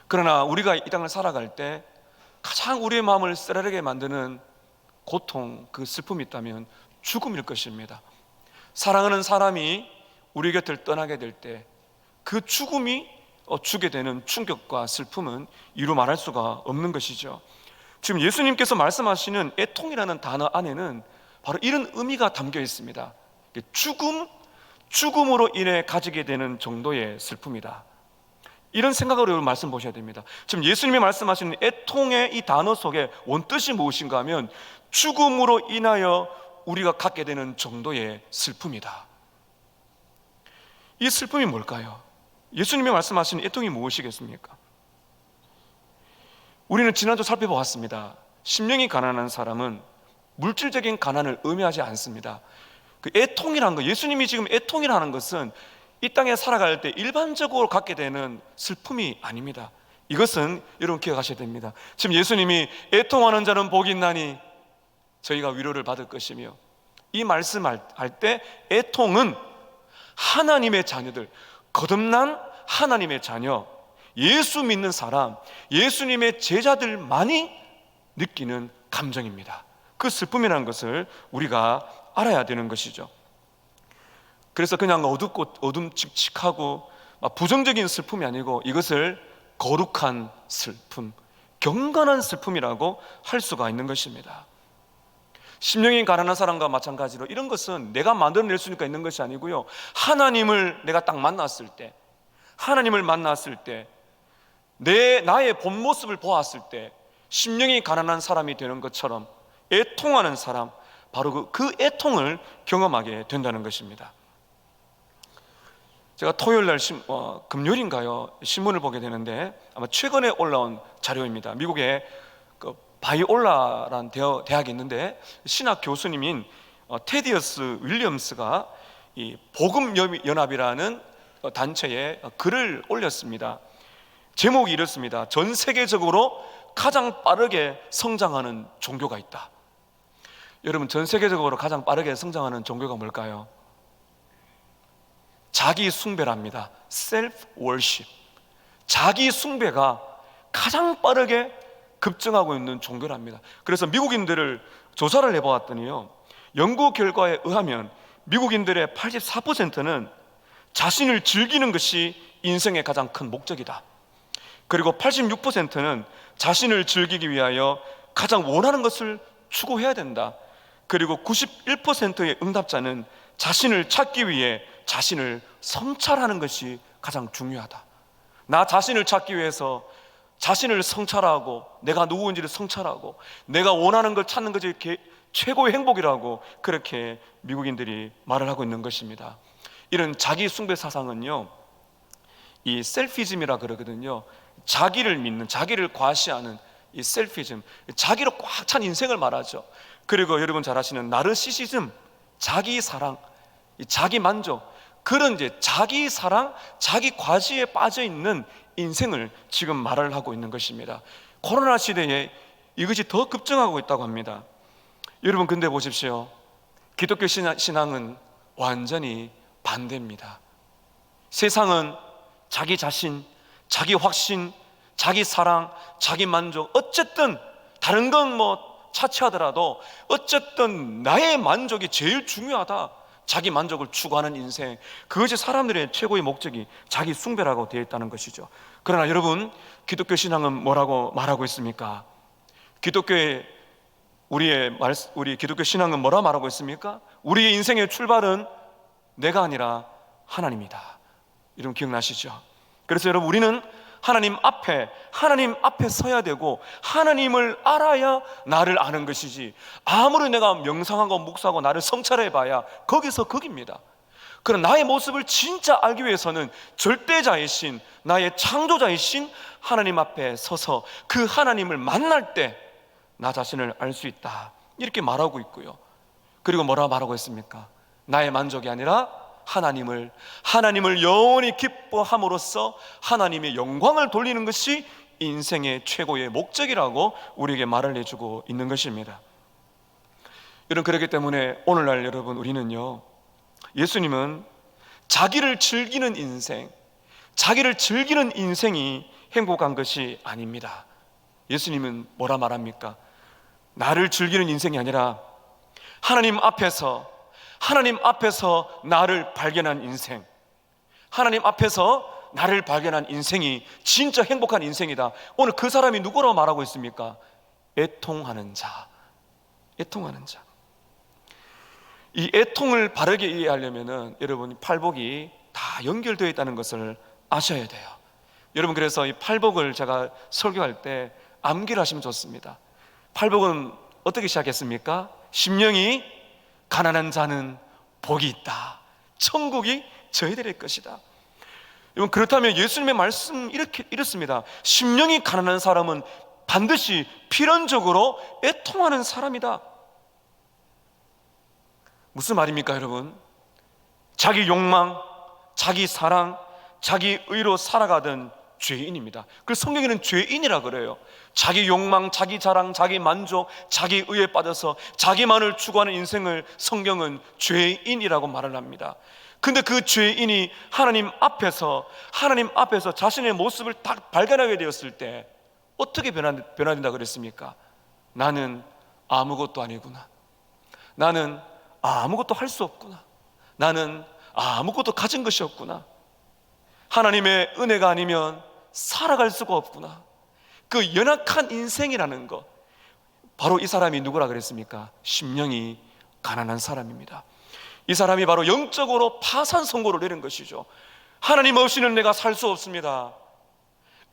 그러나 우리가 이 땅을 살아갈 때 가장 우리의 마음을 쓰라리게 만드는 고통, 그 슬픔이 있다면 죽음일 것입니다. 사랑하는 사람이 우리 곁을 떠나게 될 때 그 죽음이 주게 되는 충격과 슬픔은 이루 말할 수가 없는 것이죠. 지금 예수님께서 말씀하시는 애통이라는 단어 안에는 바로 이런 의미가 담겨 있습니다. 죽음으로 인해 가지게 되는 정도의 슬픔이다. 이런 생각으로 여러분 말씀 보셔야 됩니다. 지금 예수님이 말씀하시는 애통의 이 단어 속에 원뜻이 무엇인가 하면 죽음으로 인하여 우리가 갖게 되는 정도의 슬픔이다. 이 슬픔이 뭘까요? 예수님이 말씀하시는 애통이 무엇이겠습니까? 우리는 지난주 살펴보았습니다. 심령이 가난한 사람은 물질적인 가난을 의미하지 않습니다. 그 애통이라는 것, 예수님이 지금 애통이라는 것은 이 땅에 살아갈 때 일반적으로 갖게 되는 슬픔이 아닙니다. 이것은 여러분 기억하셔야 됩니다. 지금 예수님이 애통하는 자는 복이 있나니 저희가 위로를 받을 것이며, 이 말씀할 때 애통은 하나님의 자녀들, 거듭난 하나님의 자녀, 예수 믿는 사람, 예수님의 제자들만이 느끼는 감정입니다. 그 슬픔이라는 것을 우리가 알아야 되는 것이죠. 그래서 그냥 어둡고 어둠칙칙하고 부정적인 슬픔이 아니고 이것을 거룩한 슬픔, 경건한 슬픔이라고 할 수가 있는 것입니다. 심령이 가난한 사람과 마찬가지로 이런 것은 내가 만들어낼 수 있는 것이 아니고요, 하나님을 내가 딱 만났을 때, 하나님을 만났을 때, 나의 본 모습을 보았을 때 심령이 가난한 사람이 되는 것처럼 애통하는 사람, 바로 그 애통을 경험하게 된다는 것입니다. 제가 토요일날 금요일인가요? 신문을 보게 되는데 아마 최근에 올라온 자료입니다. 미국의 바이올라라는 대학이 있는데 신학 교수님인 테디어스 윌리엄스가 이 복음연합이라는 단체에 글을 올렸습니다. 제목이 이렇습니다. 전 세계적으로 가장 빠르게 성장하는 종교가 있다. 여러분, 전 세계적으로 가장 빠르게 성장하는 종교가 뭘까요? 자기 숭배랍니다. 셀프 월십. 자기 숭배가 가장 빠르게 급증하고 있는 종교랍니다. 그래서 미국인들을 조사를 해보았더니요, 연구 결과에 의하면 미국인들의 84%는 자신을 즐기는 것이 인생의 가장 큰 목적이다. 그리고 86%는 자신을 즐기기 위하여 가장 원하는 것을 추구해야 된다. 그리고 91%의 응답자는 자신을 찾기 위해 자신을 성찰하는 것이 가장 중요하다. 나 자신을 찾기 위해서 자신을 성찰하고 내가 누구인지를 성찰하고 내가 원하는 걸 찾는 것이 최고의 행복이라고 그렇게 미국인들이 말을 하고 있는 것입니다. 이런 자기 숭배 사상은요, 이 셀피즘이라 그러거든요. 자기를 믿는, 자기를 과시하는 이 셀피즘, 자기로 꽉 찬 인생을 말하죠. 그리고 여러분 잘 아시는 나르시시즘, 자기 사랑, 자기 만족, 그런 이제 자기 사랑, 자기 과시에 빠져 있는 인생을 지금 말을 하고 있는 것입니다. 코로나 시대에 이것이 더 급증하고 있다고 합니다. 여러분 근데 보십시오. 기독교 신앙은 완전히 반대입니다. 세상은 자기 자신, 자기 확신, 자기 사랑, 자기 만족, 어쨌든 다른 건 뭐 차치하더라도 어쨌든 나의 만족이 제일 중요하다. 자기 만족을 추구하는 인생, 그것이 사람들의 최고의 목적이 자기 숭배라고 되어 있다는 것이죠. 그러나 여러분, 기독교 신앙은 뭐라고 말하고 있습니까? 우리 기독교 신앙은 뭐라 말하고 있습니까? 우리의 인생의 출발은 내가 아니라 하나님이다. 여러분 기억나시죠? 그래서 여러분, 우리는 하나님 앞에 서야 되고 하나님을 알아야 나를 아는 것이지, 아무리 내가 명상하고 묵상하고 나를 성찰해봐야 거기서 거깁니다. 그럼 나의 모습을 진짜 알기 위해서는 절대자이신 나의 창조자이신 하나님 앞에 서서 그 하나님을 만날 때 나 자신을 알 수 있다, 이렇게 말하고 있고요. 그리고 뭐라 말하고 있습니까? 나의 만족이 아니라 하나님을 영원히 기뻐함으로써 하나님의 영광을 돌리는 것이 인생의 최고의 목적이라고 우리에게 말을 해주고 있는 것입니다. 여러분, 그렇기 때문에 오늘날 여러분, 우리는요, 예수님은 자기를 즐기는 인생이 행복한 것이 아닙니다. 예수님은 뭐라 말합니까? 나를 즐기는 인생이 아니라 하나님 앞에서 나를 발견한 인생, 하나님 앞에서 나를 발견한 인생이 진짜 행복한 인생이다. 오늘 그 사람이 누구라고 말하고 있습니까? 애통하는 자. 이 애통을 바르게 이해하려면은 여러분, 팔복이 다 연결되어 있다는 것을 아셔야 돼요. 여러분, 그래서 이 팔복을 제가 설교할 때 암기를 하시면 좋습니다. 팔복은 어떻게 시작했습니까? 심령이 가난한 자는 복이 있다. 천국이 저희들의 것이다. 여러분, 그렇다면 예수님의 말씀 이렇습니다. 심령이 가난한 사람은 반드시 필연적으로 애통하는 사람이다. 무슨 말입니까, 여러분? 자기 욕망, 자기 사랑, 자기 의로 살아가던 죄인입니다. 그래서 성경에는 죄인이라 그래요. 자기 욕망, 자기 자랑, 자기 만족, 자기 의에 빠져서 자기만을 추구하는 인생을 성경은 죄인이라고 말을 합니다. 근데 그 죄인이 하나님 앞에서 자신의 모습을 딱 발견하게 되었을 때 어떻게 변화된다 그랬습니까? 나는 아무것도 아니구나. 나는 아무것도 할 수 없구나. 나는 아무것도 가진 것이 없구나. 하나님의 은혜가 아니면 살아갈 수가 없구나. 그 연약한 인생이라는 것, 바로 이 사람이 누구라 그랬습니까? 심령이 가난한 사람입니다. 이 사람이 바로 영적으로 파산 선고를 내린 것이죠. 하나님 없이는 내가 살 수 없습니다.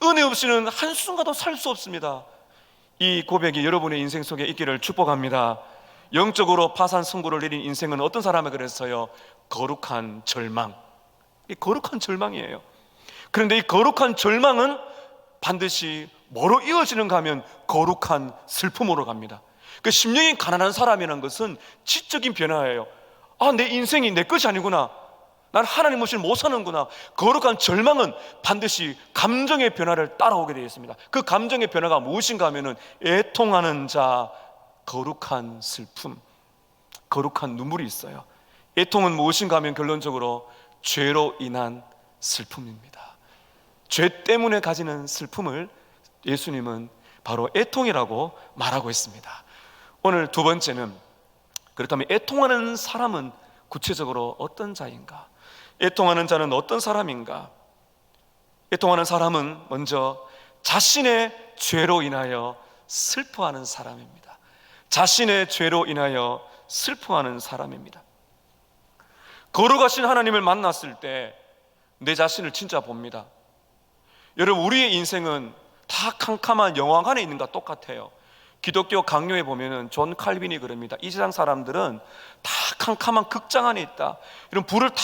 은혜 없이는 한순간도 살 수 없습니다. 이 고백이 여러분의 인생 속에 있기를 축복합니다. 영적으로 파산 선고를 내린 인생은 어떤 사람을 그랬어요? 거룩한 절망. 이 거룩한 절망이에요. 그런데 이 거룩한 절망은 반드시 뭐로 이어지는가 하면 거룩한 슬픔으로 갑니다. 그 심령이 가난한 사람이라는 것은 지적인 변화예요. 내 인생이 내 것이 아니구나. 난 하나님 없이 못 사는구나. 거룩한 절망은 반드시 감정의 변화를 따라오게 되어 있습니다. 그 감정의 변화가 무엇인가 하면은 애통하는 자, 거룩한 슬픔, 거룩한 눈물이 있어요. 애통은 무엇인가 하면 결론적으로 죄로 인한 슬픔입니다. 죄 때문에 가지는 슬픔을 예수님은 바로 애통이라고 말하고 있습니다. 오늘 두 번째는, 그렇다면 애통하는 사람은 구체적으로 어떤 자인가? 애통하는 자는 어떤 사람인가? 애통하는 사람은 먼저 자신의 죄로 인하여 슬퍼하는 사람입니다. 자신의 죄로 인하여 슬퍼하는 사람입니다. 거룩하신 하나님을 만났을 때 내 자신을 진짜 봅니다. 여러분, 우리의 인생은 다 캄캄한 영광 안에 있는 것과 똑같아요. 기독교 강요에 보면은 존 칼빈이 그럽니다. 이 세상 사람들은 다 캄캄한 극장 안에 있다. 이런 불을 다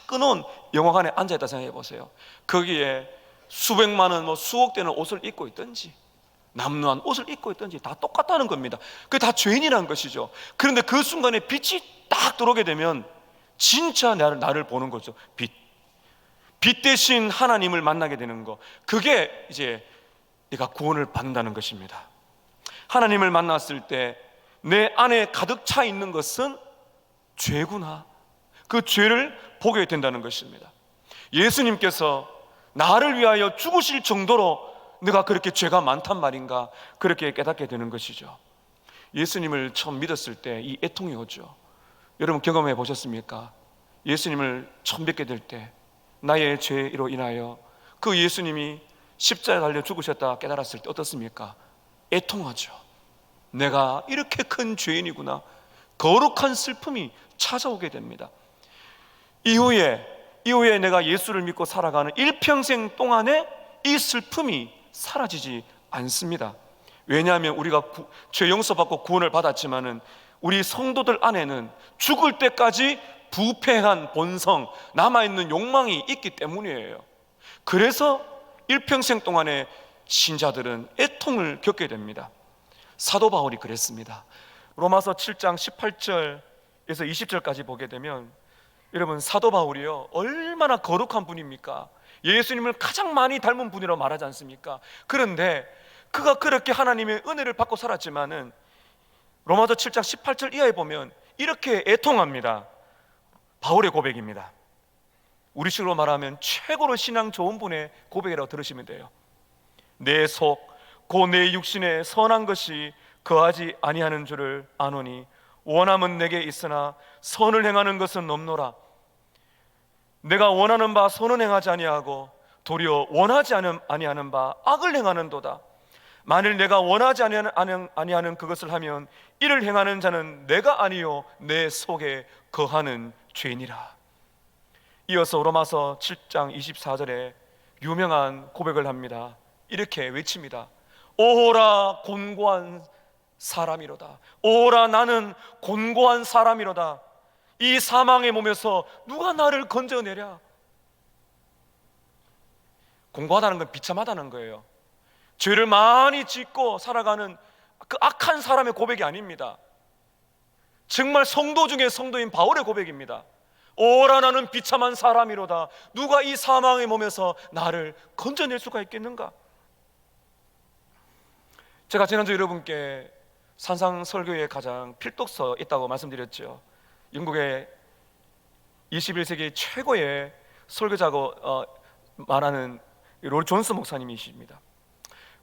끄놓은 영광 안에 앉아있다 생각해 보세요. 거기에 수백만 원, 수억 되는 옷을 입고 있든지 남루한 옷을 입고 있든지 다 똑같다는 겁니다. 그게 다 죄인이라는 것이죠. 그런데 그 순간에 빛이 딱 들어오게 되면 진짜 나를 보는 거죠. 빛 대신 하나님을 만나게 되는 거, 그게 이제 내가 구원을 받는다는 것입니다. 하나님을 만났을 때 내 안에 가득 차 있는 것은 죄구나, 그 죄를 보게 된다는 것입니다. 예수님께서 나를 위하여 죽으실 정도로 내가 그렇게 죄가 많단 말인가, 그렇게 깨닫게 되는 것이죠. 예수님을 처음 믿었을 때 이 애통이 오죠. 여러분 경험해 보셨습니까? 예수님을 처음 뵙게 될 때 나의 죄로 인하여 그 예수님이 십자가에 달려 죽으셨다 깨달았을 때 어떻습니까? 애통하죠. 내가 이렇게 큰 죄인이구나. 거룩한 슬픔이 찾아오게 됩니다. 이후에 내가 예수를 믿고 살아가는 일평생 동안에 이 슬픔이 사라지지 않습니다. 왜냐하면 우리가 죄 용서받고 구원을 받았지만은 우리 성도들 안에는 죽을 때까지 부패한 본성, 남아있는 욕망이 있기 때문이에요. 그래서 일평생 동안에 신자들은 애통을 겪게 됩니다. 사도 바울이 그랬습니다. 로마서 7장 18절에서 20절까지 보게 되면, 여러분 사도 바울이요 얼마나 거룩한 분입니까? 예수님을 가장 많이 닮은 분이라고 말하지 않습니까? 그런데 그가 그렇게 하나님의 은혜를 받고 살았지만은 로마서 7장 18절 이하에 보면 이렇게 애통합니다. 바울의 고백입니다. 우리식으로 말하면 최고로 신앙 좋은 분의 고백이라고 들으시면 돼요. 내 속 곧 내 육신에 선한 것이 거하지 아니하는 줄을 아노니 원함은 내게 있으나 선을 행하는 것은 없노라. 내가 원하는 바 선은 행하지 아니하고 도리어 원하지 아니하는 바 악을 행하는도다. 만일 내가 원하지 아니하는 그것을 하면 이를 행하는 자는 내가 아니요 내 속에 거하는 죄니라. 이어서 로마서 7장 24절에 유명한 고백을 합니다. 이렇게 외칩니다. 오호라 곤고한 사람이로다. 오호라 나는 곤고한 사람이로다. 이 사망의 몸에서 누가 나를 건져내랴. 곤고하다는 건 비참하다는 거예요. 죄를 많이 짓고 살아가는 그 악한 사람의 고백이 아닙니다. 정말 성도 중에 성도인 바울의 고백입니다. 오라 나는 비참한 사람이로다. 누가 이 사망의 몸에서 나를 건져낼 수가 있겠는가? 제가 지난주 여러분께 산상설교에 가장 필독서 있다고 말씀드렸죠. 영국의 21세기 최고의 설교자고 말하는 로리 존스 목사님이십니다.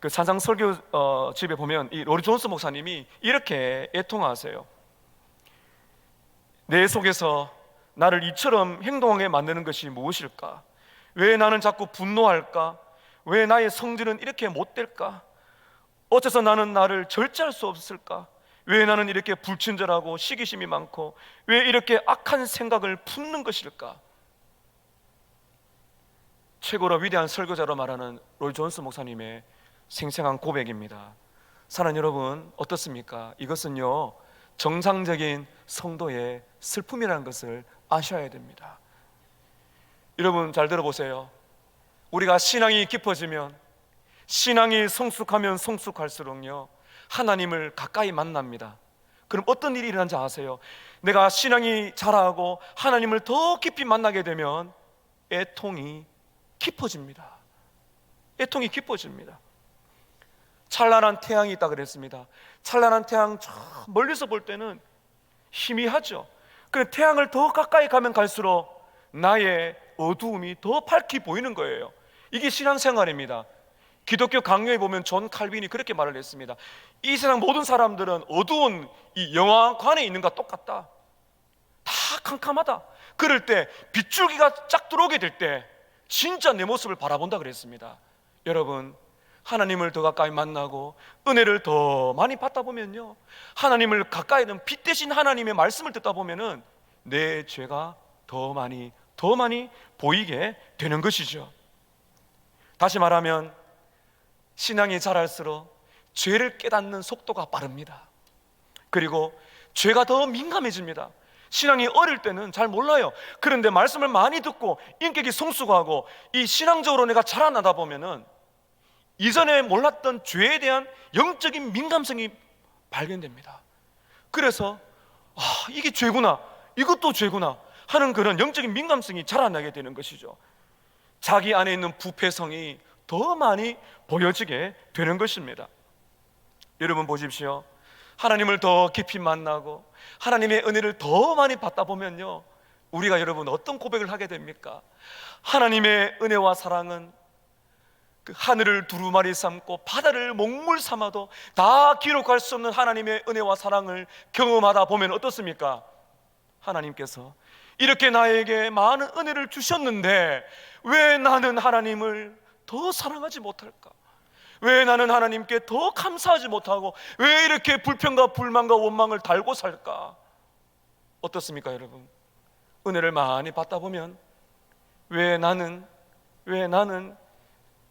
그 산상설교 집에 보면 이 로리 존스 목사님이 이렇게 애통하세요. 내 속에서 나를 이처럼 행동하게 만드는 것이 무엇일까? 왜 나는 자꾸 분노할까? 왜 나의 성질은 이렇게 못될까? 어째서 나는 나를 절제할 수 없을까? 왜 나는 이렇게 불친절하고 시기심이 많고 왜 이렇게 악한 생각을 품는 것일까? 최고로 위대한 설교자로 말하는 로이 존스 목사님의 생생한 고백입니다. 사랑하는 여러분 어떻습니까? 이것은요 정상적인 성도의 슬픔이라는 것을 아셔야 됩니다. 여러분 잘 들어보세요. 우리가 신앙이 깊어지면, 신앙이 성숙하면 성숙할수록요 하나님을 가까이 만납니다. 그럼 어떤 일이 일어나는지 아세요? 내가 신앙이 자라고 하나님을 더 깊이 만나게 되면 애통이 깊어집니다. 애통이 깊어집니다. 찬란한 태양이 있다 그랬습니다. 찬란한 태양 저 멀리서 볼 때는 희미하죠. 그런데 태양을 더 가까이 가면 갈수록 나의 어두움이 더 밝게 보이는 거예요. 이게 신앙생활입니다. 기독교 강요에 보면 존 칼빈이 그렇게 말을 했습니다. 이 세상 모든 사람들은 어두운 이 영화관에 있는 것과 똑같다. 다 캄캄하다. 그럴 때 빗줄기가 쫙 들어오게 될 때 진짜 내 모습을 바라본다 그랬습니다. 여러분 하나님을 더 가까이 만나고 은혜를 더 많이 받다 보면요 하나님을 가까이 는 빛 대신 하나님의 말씀을 듣다 보면은 내 죄가 더 많이 보이게 되는 것이죠. 다시 말하면 신앙이 자랄수록 죄를 깨닫는 속도가 빠릅니다. 그리고 죄가 더 민감해집니다. 신앙이 어릴 때는 잘 몰라요. 그런데 말씀을 많이 듣고 인격이 성숙하고 이 신앙적으로 내가 자라나다 보면은 이전에 몰랐던 죄에 대한 영적인 민감성이 발견됩니다. 그래서 이게 죄구나, 이것도 죄구나 하는 그런 영적인 민감성이 자라나게 되는 것이죠. 자기 안에 있는 부패성이 더 많이 보여지게 되는 것입니다. 여러분 보십시오. 하나님을 더 깊이 만나고 하나님의 은혜를 더 많이 받다 보면요, 우리가 여러분 어떤 고백을 하게 됩니까? 하나님의 은혜와 사랑은 그 하늘을 두루마리 삼고 바다를 먹물 삼아도 다 기록할 수 없는 하나님의 은혜와 사랑을 경험하다 보면 어떻습니까? 하나님께서 이렇게 나에게 많은 은혜를 주셨는데 왜 나는 하나님을 더 사랑하지 못할까? 왜 나는 하나님께 더 감사하지 못하고 왜 이렇게 불평과 불만과 원망을 달고 살까? 어떻습니까 여러분? 은혜를 많이 받다 보면 왜 나는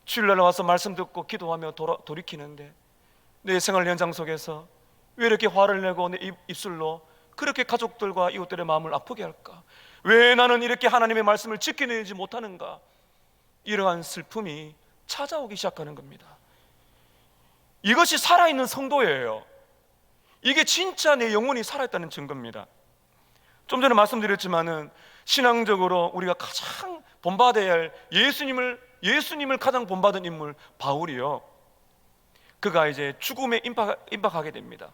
주일날 와서 말씀 듣고 기도하며 돌이키는데 내 생활 현장 속에서 왜 이렇게 화를 내고 내 입술로 그렇게 가족들과 이웃들의 마음을 아프게 할까? 왜 나는 이렇게 하나님의 말씀을 지켜내지 못하는가? 이러한 슬픔이 찾아오기 시작하는 겁니다. 이것이 살아있는 성도예요. 이게 진짜 내 영혼이 살아있다는 증거입니다. 좀 전에 말씀드렸지만은 신앙적으로 우리가 가장 본받아야 할 예수님을 가장 본받은 인물 바울이요, 그가 이제 죽음에 임박하게 됩니다.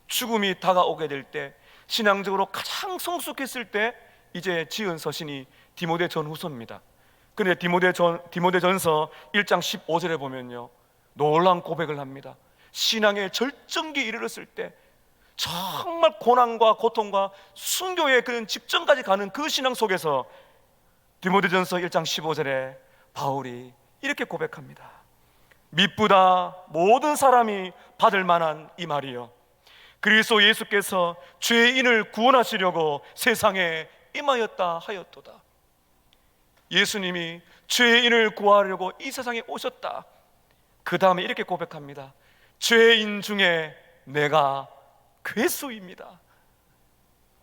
죽음이 다가오게 될 때 신앙적으로 가장 성숙했을 때 이제 지은 서신이 디모데 전후서입니다. 그런데 디모데전서 1장 15절에 보면요, 놀라운 고백을 합니다. 신앙의 절정기에 이르렀을 때 정말 고난과 고통과 순교의 그런 직전까지 가는 그 신앙 속에서 디모데전서 1장 15절에 바울이 이렇게 고백합니다. 미쁘다 모든 사람이 받을 만한 이 말이요, 그리스도 예수께서 죄인을 구원하시려고 세상에 임하였다 하였도다. 예수님이 죄인을 구하려고 이 세상에 오셨다. 그 다음에 이렇게 고백합니다. 죄인 중에 내가 괴수입니다.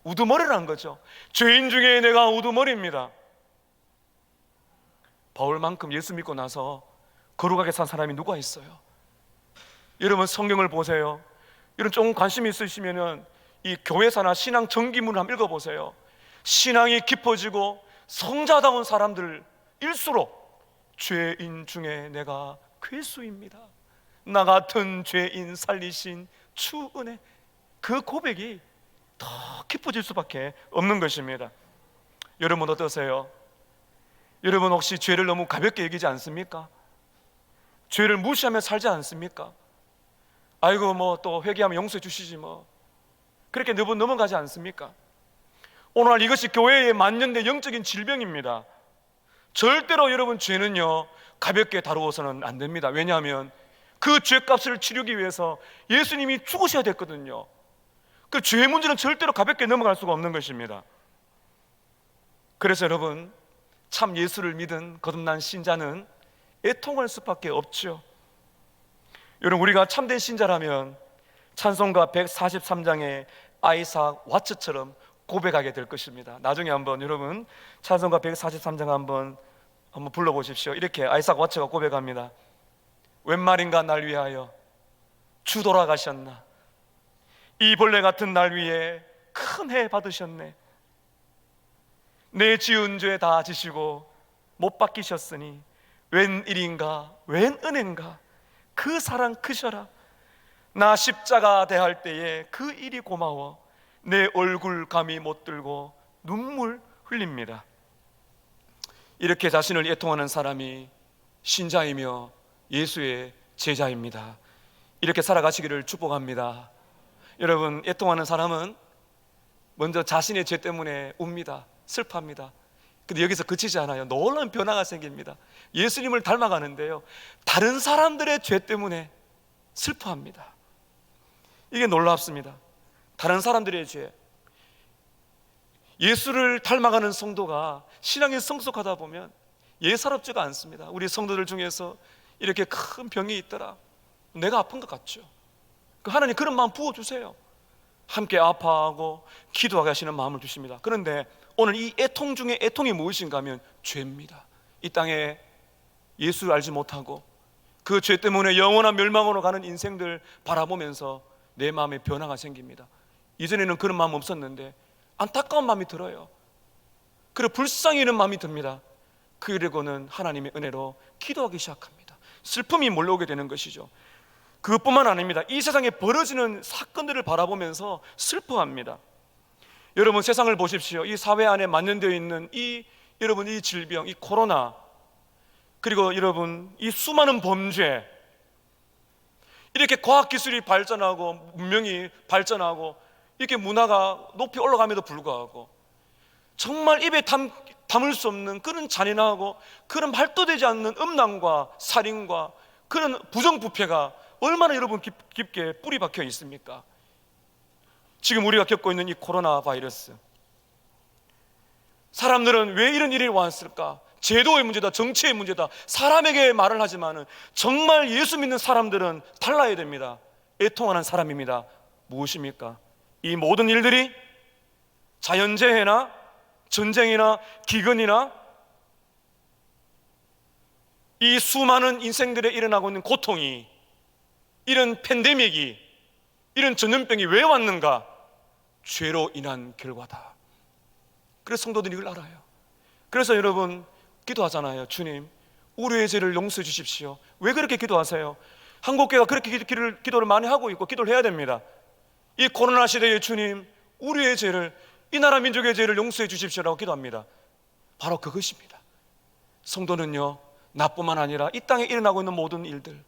우두머리라는 거죠. 죄인 중에 내가 우두머리입니다. 바울만큼 예수 믿고 나서 거룩하게 산 사람이 누가 있어요? 여러분 성경을 보세요. 여러분 조금 관심 있으시면은 이 교회사나 신앙 정기문을 한번 읽어보세요. 신앙이 깊어지고 성자다운 사람들일수록 죄인 중에 내가 괴수입니다. 나 같은 죄인 살리신 주 은혜, 그 고백이 더 깊어질 수밖에 없는 것입니다. 여러분 어떠세요? 여러분 혹시 죄를 너무 가볍게 여기지 않습니까? 죄를 무시하며 살지 않습니까? 아이고 뭐 또 회개하면 용서해 주시지 뭐, 그렇게 넘어가지 않습니까? 오늘날 이것이 교회에 만연된 영적인 질병입니다. 절대로 여러분 죄는요 가볍게 다루어서는 안 됩니다. 왜냐하면 그 죄값을 치르기 위해서 예수님이 죽으셔야 됐거든요. 그 죄 문제는 절대로 가볍게 넘어갈 수가 없는 것입니다. 그래서 여러분 참 예수를 믿은 거듭난 신자는 애통할 수밖에 없죠. 여러분 우리가 참된 신자라면 찬송가 143장의 아이삭 와츠처럼 고백하게 될 것입니다. 나중에 한번 여러분 찬송가 143장 한번 불러보십시오. 이렇게 아이삭 와츠가 고백합니다. 웬 말인가 날 위하여 주 돌아가셨나, 이 벌레 같은 날 위에 큰 해 받으셨네. 내 지은 죄 다 지시고 못 박히셨으니 웬 일인가 웬 은혜인가, 그 사랑 크셔라. 나 십자가 대할 때에 그 일이 고마워 내 얼굴 감히 못 들고 눈물 흘립니다. 이렇게 자신을 애통하는 사람이 신자이며 예수의 제자입니다. 이렇게 살아가시기를 축복합니다. 여러분 애통하는 사람은 먼저 자신의 죄 때문에 웁니다. 슬퍼합니다. 근데 여기서 그치지 않아요. 놀라운 변화가 생깁니다. 예수님을 닮아가는데요 다른 사람들의 죄 때문에 슬퍼합니다. 이게 놀랍습니다. 다른 사람들의 죄, 예수를 닮아가는 성도가 신앙이 성숙하다 보면 예사롭지가 않습니다. 우리 성도들 중에서 이렇게 큰 병이 있더라, 내가 아픈 것 같죠. 하나님 그런 마음 부어주세요. 함께 아파하고 기도하게 하시는 마음을 주십니다. 그런데 오늘 이 애통 중에 애통이 무엇인가 하면 죄입니다. 이 땅에 예수를 알지 못하고 그 죄 때문에 영원한 멸망으로 가는 인생들 바라보면서 내 마음에 변화가 생깁니다. 이전에는 그런 마음 없었는데 안타까운 마음이 들어요. 그리고 불쌍히 여기는 마음이 듭니다. 그리고는 하나님의 은혜로 기도하기 시작합니다. 슬픔이 몰려오게 되는 것이죠. 그것뿐만 아닙니다. 이 세상에 벌어지는 사건들을 바라보면서 슬퍼합니다. 여러분, 세상을 보십시오. 이 사회 안에 만연되어 있는 여러분 이 질병, 이 코로나, 그리고 여러분 이 수많은 범죄, 이렇게 과학기술이 발전하고 문명이 발전하고 이렇게 문화가 높이 올라감에도 불구하고 정말 입에 담을 수 없는 그런 잔인하고 그런 말도 되지 않는 음란과 살인과 그런 부정부패가 얼마나 여러분 깊게 뿌리 박혀 있습니까? 지금 우리가 겪고 있는 이 코로나 바이러스, 사람들은 왜 이런 일이 왔을까? 제도의 문제다, 정치의 문제다, 사람에게 말을 하지만은 정말 예수 믿는 사람들은 달라야 됩니다. 애통하는 사람입니다. 무엇입니까? 이 모든 일들이 자연재해나 전쟁이나 기근이나 이 수많은 인생들에 일어나고 있는 고통이, 이런 팬데믹이, 이런 전염병이 왜 왔는가? 죄로 인한 결과다. 그래서 성도들이 이걸 알아요. 그래서 여러분 기도하잖아요. 주님, 우리의 죄를 용서해 주십시오. 왜 그렇게 기도하세요? 한국교회가 그렇게 기도를 많이 하고 있고 기도를 해야 됩니다. 이 코로나 시대에 주님, 우리의 죄를, 이 나라 민족의 죄를 용서해 주십시오라고 기도합니다. 바로 그것입니다. 성도는요, 나뿐만 아니라 이 땅에 일어나고 있는 모든 일들,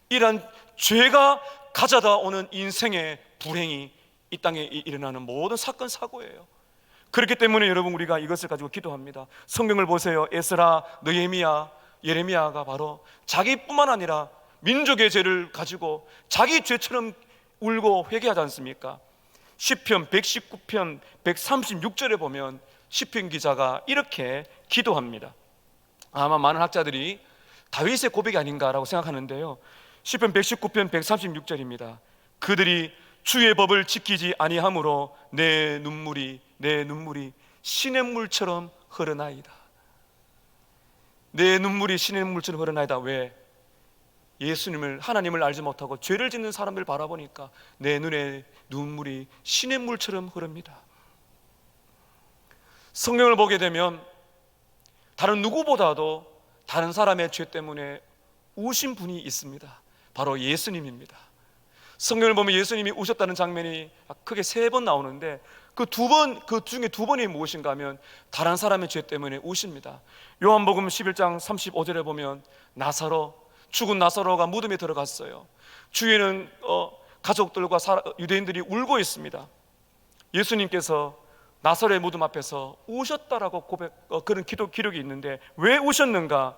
이러한 죄가 가져다 오는 인생의 불행이 이 땅에 일어나는 모든 사건 사고예요. 그렇기 때문에 여러분 우리가 이것을 가지고 기도합니다. 성경을 보세요. 에스라, 느헤미야, 예레미야가 바로 자기뿐만 아니라 민족의 죄를 가지고 자기 죄처럼 울고 회개하지 않습니까? 시편 119편 136절에 보면 시편 기자가 이렇게 기도합니다. 아마 많은 학자들이 다윗의 고백이 아닌가라고 생각하는데요, 시편 119편 136절입니다. 그들이 주의 법을 지키지 아니하므로 내 눈물이 시냇물처럼 흐르나이다. 내 눈물이 시냇물처럼 흐르나이다. 왜? 예수님을, 하나님을 알지 못하고 죄를 짓는 사람을 바라보니까 내 눈에 눈물이 시냇물처럼 흐릅니다. 성경을 보게 되면 다른 누구보다도 다른 사람의 죄 때문에 우신 분이 있습니다. 바로 예수님입니다. 성경을 보면 예수님이 우셨다는 장면이 크게 3번 나오는데 그 중에 2번이 무엇인가 하면 다른 사람의 죄 때문에 우십니다. 요한복음 11장 35절에 보면 죽은 나사로가 무덤에 들어갔어요. 주위에는 가족들과 유대인들이 울고 있습니다. 예수님께서 나사로의 무덤 앞에서 우셨다라고 그런 기록이 있는데 왜 우셨는가?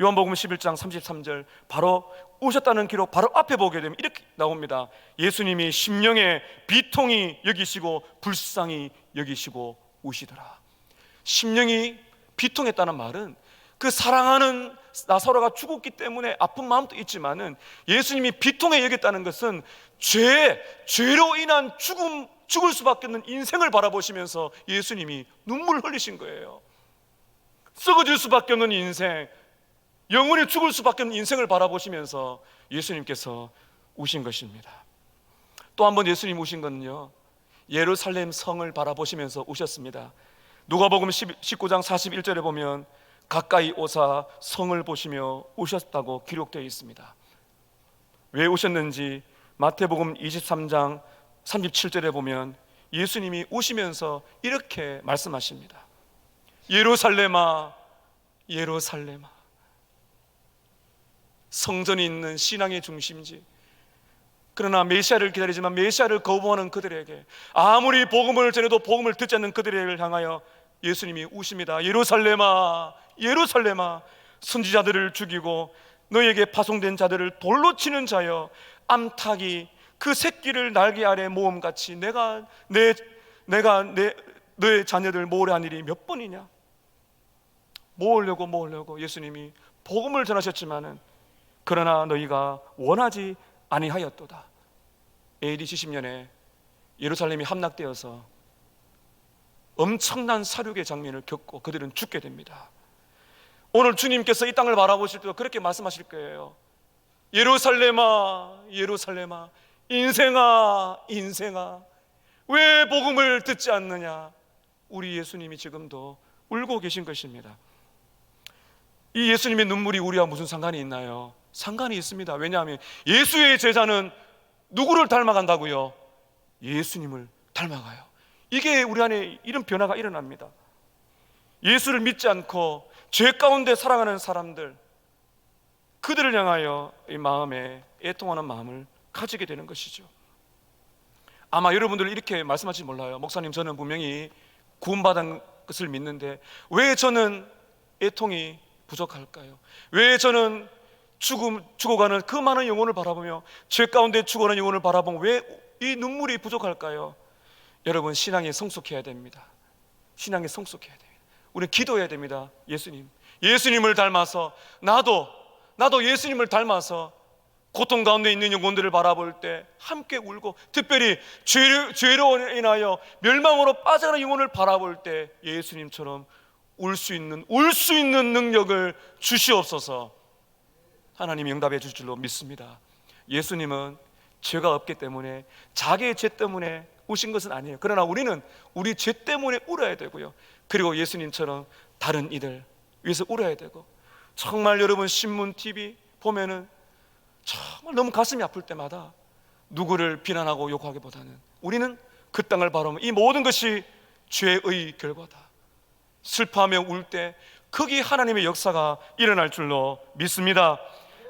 요한복음 11장 33절 바로 우셨다는 기록 바로 앞에 보게 되면 이렇게 나옵니다. 예수님이 심령의 비통이 여기시고 불쌍히 여기시고 우시더라. 심령이 비통했다는 말은 그 사랑하는 나사로가 죽었기 때문에 아픈 마음도 있지만은 예수님이 비통해 여겼다는 것은 죄로 인한 죽을 수밖에 없는 인생을 바라보시면서 예수님이 눈물을 흘리신 거예요. 썩어질 수밖에 없는 인생, 영원히 죽을 수밖에 없는 인생을 바라보시면서 예수님께서 우신 것입니다. 또 한 번 예수님 우신 것은요, 예루살렘 성을 바라보시면서 우셨습니다. 누가복음 19장 41절에 보면 가까이 오사 성을 보시며 우셨다고 기록되어 있습니다. 왜 우셨는지 마태복음 23장 37절에 보면 예수님이 우시면서 이렇게 말씀하십니다. 예루살렘아, 예루살렘아, 성전이 있는 신앙의 중심지, 그러나 메시아를 기다리지만 메시아를 거부하는 그들에게, 아무리 복음을 전해도 복음을 듣지 않는 그들을 향하여 예수님이 우십니다. 예루살렘아, 예루살렘아, 선지자들을 죽이고 너에게 파송된 자들을 돌로 치는 자여, 암탉이 그 새끼를 날개 아래 모음같이 내가 너의 자녀들 모래한 일이 몇 번이냐? 모으려고 예수님이 복음을 전하셨지만은 그러나 너희가 원하지 아니하였도다. AD 70년에 예루살렘이 함락되어서 엄청난 사륙의 장면을 겪고 그들은 죽게 됩니다. 오늘 주님께서 이 땅을 바라보실 때도 그렇게 말씀하실 거예요. 예루살렘아, 예루살렘아, 인생아, 인생아, 왜 복음을 듣지 않느냐. 우리 예수님이 지금도 울고 계신 것입니다. 이 예수님의 눈물이 우리와 무슨 상관이 있나요? 상관이 있습니다. 왜냐하면 예수의 제자는 누구를 닮아간다고요? 예수님을 닮아가요. 이게 우리 안에 이런 변화가 일어납니다. 예수를 믿지 않고 죄 가운데 살아가는 사람들, 그들을 향하여 이 마음에 애통하는 마음을 가지게 되는 것이죠. 아마 여러분들 이렇게 말씀하실지 몰라요. 목사님, 저는 분명히 구원받은 것을 믿는데 왜 저는 애통이 부족할까요? 왜 저는 죽어가는 그 많은 영혼을 바라보며 죄 가운데 죽어가는 영혼을 바라보며 왜 이 눈물이 부족할까요? 여러분, 신앙에 성숙해야 됩니다. 신앙에 성숙해야 됩니다. 우리는 기도해야 됩니다. 예수님을 닮아서 나도 예수님을 닮아서 고통 가운데 있는 영혼들을 바라볼 때 함께 울고, 특별히 죄로 인하여 멸망으로 빠져가는 영혼을 바라볼 때 예수님처럼 울 수 있는 능력을 주시옵소서. 하나님이 응답해 주실 줄로 믿습니다. 예수님은 죄가 없기 때문에 자기의 죄 때문에 우신 것은 아니에요. 그러나 우리는 우리 죄 때문에 울어야 되고요, 그리고 예수님처럼 다른 이들 위해서 울어야 되고, 정말 여러분 신문 TV 보면은 정말 너무 가슴이 아플 때마다 누구를 비난하고 욕하기보다는 우리는 그 땅을 바라보면 이 모든 것이 죄의 결과다. 슬퍼하며 울 때 거기 하나님의 역사가 일어날 줄로 믿습니다.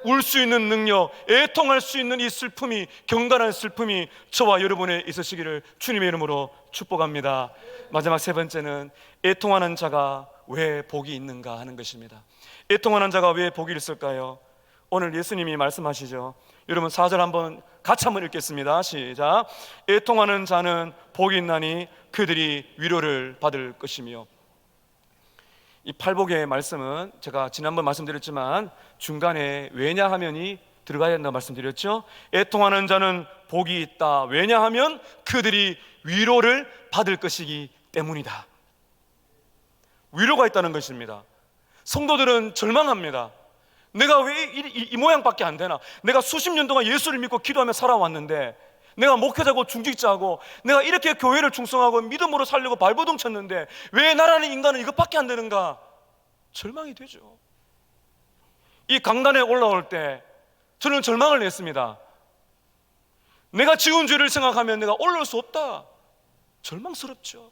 울 수 있는 능력, 애통할 수 있는 이 슬픔이, 경건한 슬픔이 저와 여러분에 있으시기를 주님의 이름으로 축복합니다. 마지막 세 번째는 애통하는 자가 왜 복이 있는가 하는 것입니다. 애통하는 자가 왜 복이 있을까요? 오늘 예수님이 말씀하시죠. 여러분 4절 같이 한번 읽겠습니다. 시작. 애통하는 자는 복이 있나니 그들이 위로를 받을 것이며. 이 팔복의 말씀은 제가 지난번 말씀드렸지만 중간에 왜냐하면이 들어가야 한다고 말씀드렸죠. 애통하는 자는 복이 있다. 왜냐하면 그들이 위로를 받을 것이기 때문이다. 위로가 있다는 것입니다. 성도들은 절망합니다. 내가 왜 이 모양밖에 안 되나? 내가 수십 년 동안 예수를 믿고 기도하며 살아왔는데, 내가 목회자고 중직자고 내가 이렇게 교회를 충성하고 믿음으로 살려고 발버둥 쳤는데 왜 나라는 인간은 이것밖에 안 되는가? 절망이 되죠. 이 강단에 올라올 때 저는 절망을 냈습니다. 내가 지은 죄를 생각하면 내가 올라올 수 없다. 절망스럽죠.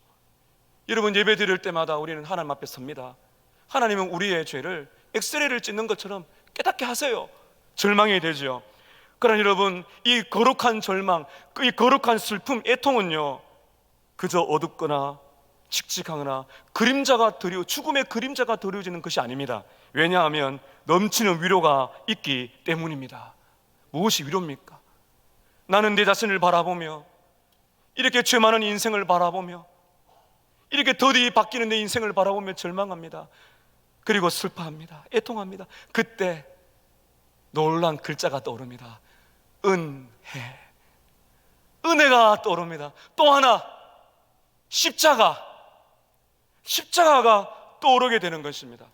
여러분, 예배 드릴 때마다 우리는 하나님 앞에 섭니다. 하나님은 우리의 죄를 엑스레이를 찍는 것처럼 깨닫게 하세요. 절망이 되죠. 그러나 여러분, 이 거룩한 절망, 이 거룩한 슬픔, 애통은요, 그저 어둡거나 칙칙하거나 죽음의 그림자가 드리워지는 것이 아닙니다. 왜냐하면 넘치는 위로가 있기 때문입니다. 무엇이 위로입니까? 나는 내 자신을 바라보며, 이렇게 죄 많은 인생을 바라보며, 이렇게 더디 바뀌는 내 인생을 바라보며 절망합니다. 그리고 슬퍼합니다. 애통합니다. 그때 놀란 글자가 떠오릅니다. 은혜. 은혜가 떠오릅니다. 또 하나, 십자가가 떠오르게 되는 것입니다.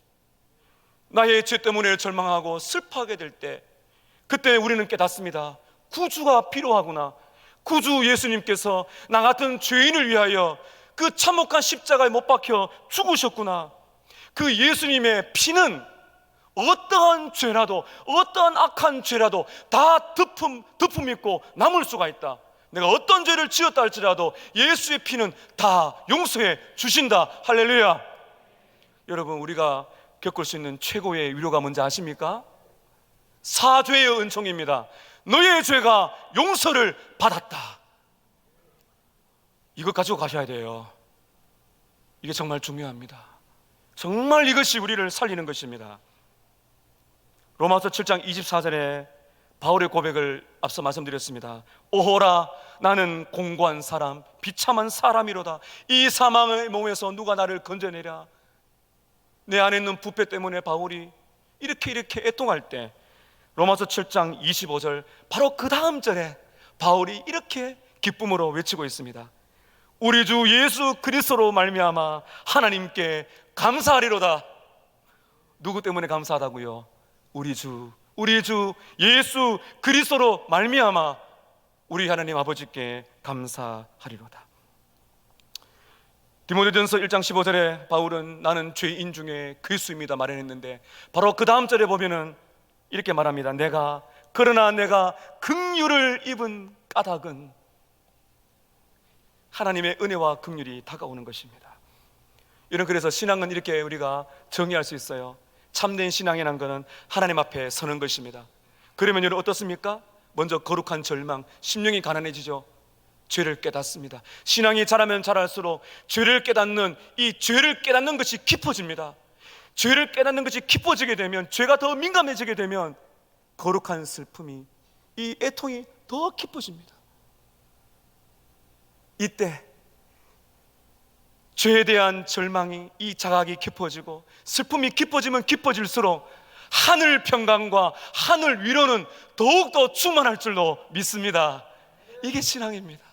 나의 죄 때문에 절망하고 슬퍼하게 될 때, 그때 우리는 깨닫습니다. 구주가 필요하구나. 구주 예수님께서 나 같은 죄인을 위하여 그 참혹한 십자가에 못 박혀 죽으셨구나. 그 예수님의 피는 어떠한 죄라도, 어떠한 악한 죄라도 다 덮음 있고 남을 수가 있다. 내가 어떤 죄를 지었다 할지라도 예수의 피는 다 용서해 주신다. 할렐루야. 여러분, 우리가 겪을 수 있는 최고의 위로가 뭔지 아십니까? 사죄의 은총입니다. 너의 죄가 용서를 받았다. 이것 가지고 가셔야 돼요. 이게 정말 중요합니다. 정말 이것이 우리를 살리는 것입니다. 로마서 7장 24절에 바울의 고백을 앞서 말씀드렸습니다. 오호라, 나는 공고한 사람, 비참한 사람이로다. 이 사망의 몸에서 누가 나를 건져내랴. 내 안에 있는 부패 때문에 바울이 이렇게 애통할 때 로마서 7장 25절 바로 그 다음 절에 바울이 이렇게 기쁨으로 외치고 있습니다. 우리 주 예수 그리스도로 말미암아 하나님께 감사하리로다. 누구 때문에 감사하다고요? 우리 주 예수 그리스도로 말미암아 우리 하나님 아버지께 감사하리로다. 디모데전서 1장 15절에 바울은 나는 죄인 중에 그리스도입니다 말했는데 바로 그 다음 절에 보면은 이렇게 말합니다. 그러나 내가 긍휼을 입은 까닭은 하나님의 은혜와 긍휼이 다가오는 것입니다. 여러분, 그래서 신앙은 이렇게 우리가 정의할 수 있어요. 참된 신앙이라는 것은 하나님 앞에 서는 것입니다. 그러면 여러분 어떻습니까? 먼저 거룩한 절망, 심령이 가난해지죠. 죄를 깨닫습니다. 신앙이 자라면 자랄수록 죄를 깨닫는 것이 깊어집니다. 죄를 깨닫는 것이 깊어지게 되면, 죄가 더 민감해지게 되면 거룩한 슬픔이, 이 애통이 더 깊어집니다. 이때 죄에 대한 절망이, 이 자각이 깊어지고 슬픔이 깊어지면 깊어질수록 하늘 평강과 하늘 위로는 더욱더 충만할 줄로 믿습니다. 이게 신앙입니다.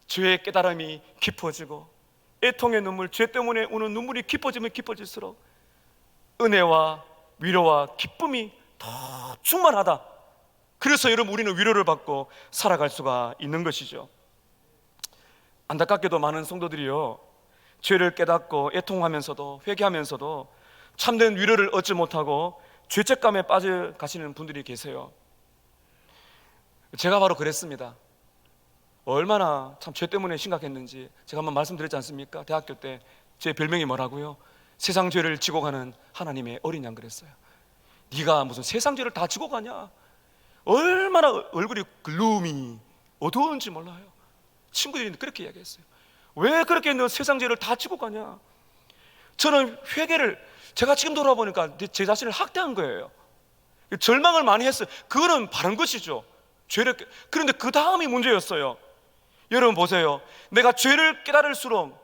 죄의 깨달음이 깊어지고 애통의 눈물, 죄 때문에 우는 눈물이 깊어지면 깊어질수록 은혜와 위로와 기쁨이 더 충만하다. 그래서 여러분 우리는 위로를 받고 살아갈 수가 있는 것이죠. 안타깝게도 많은 성도들이요, 죄를 깨닫고 애통하면서도 회개하면서도 참된 위로를 얻지 못하고 죄책감에 빠져 가시는 분들이 계세요. 제가 바로 그랬습니다. 얼마나 참 죄 때문에 심각했는지 제가 한번 말씀드렸지 않습니까? 대학교 때 제 별명이 뭐라고요? 세상 죄를 지고 가는 하나님의 어린 양 그랬어요. 네가 무슨 세상 죄를 다 지고 가냐? 얼마나 얼굴이 글루미 어두운지 몰라요. 친구들이 그렇게 이야기했어요. 왜 그렇게 너 세상 죄를 다 지고 가냐? 저는 회개를, 제가 지금 돌아보니까 제 자신을 학대한 거예요. 절망을 많이 했어요. 그거는 바른 것이죠. 그런데 그 다음이 문제였어요. 여러분 보세요. 내가 죄를 깨달을수록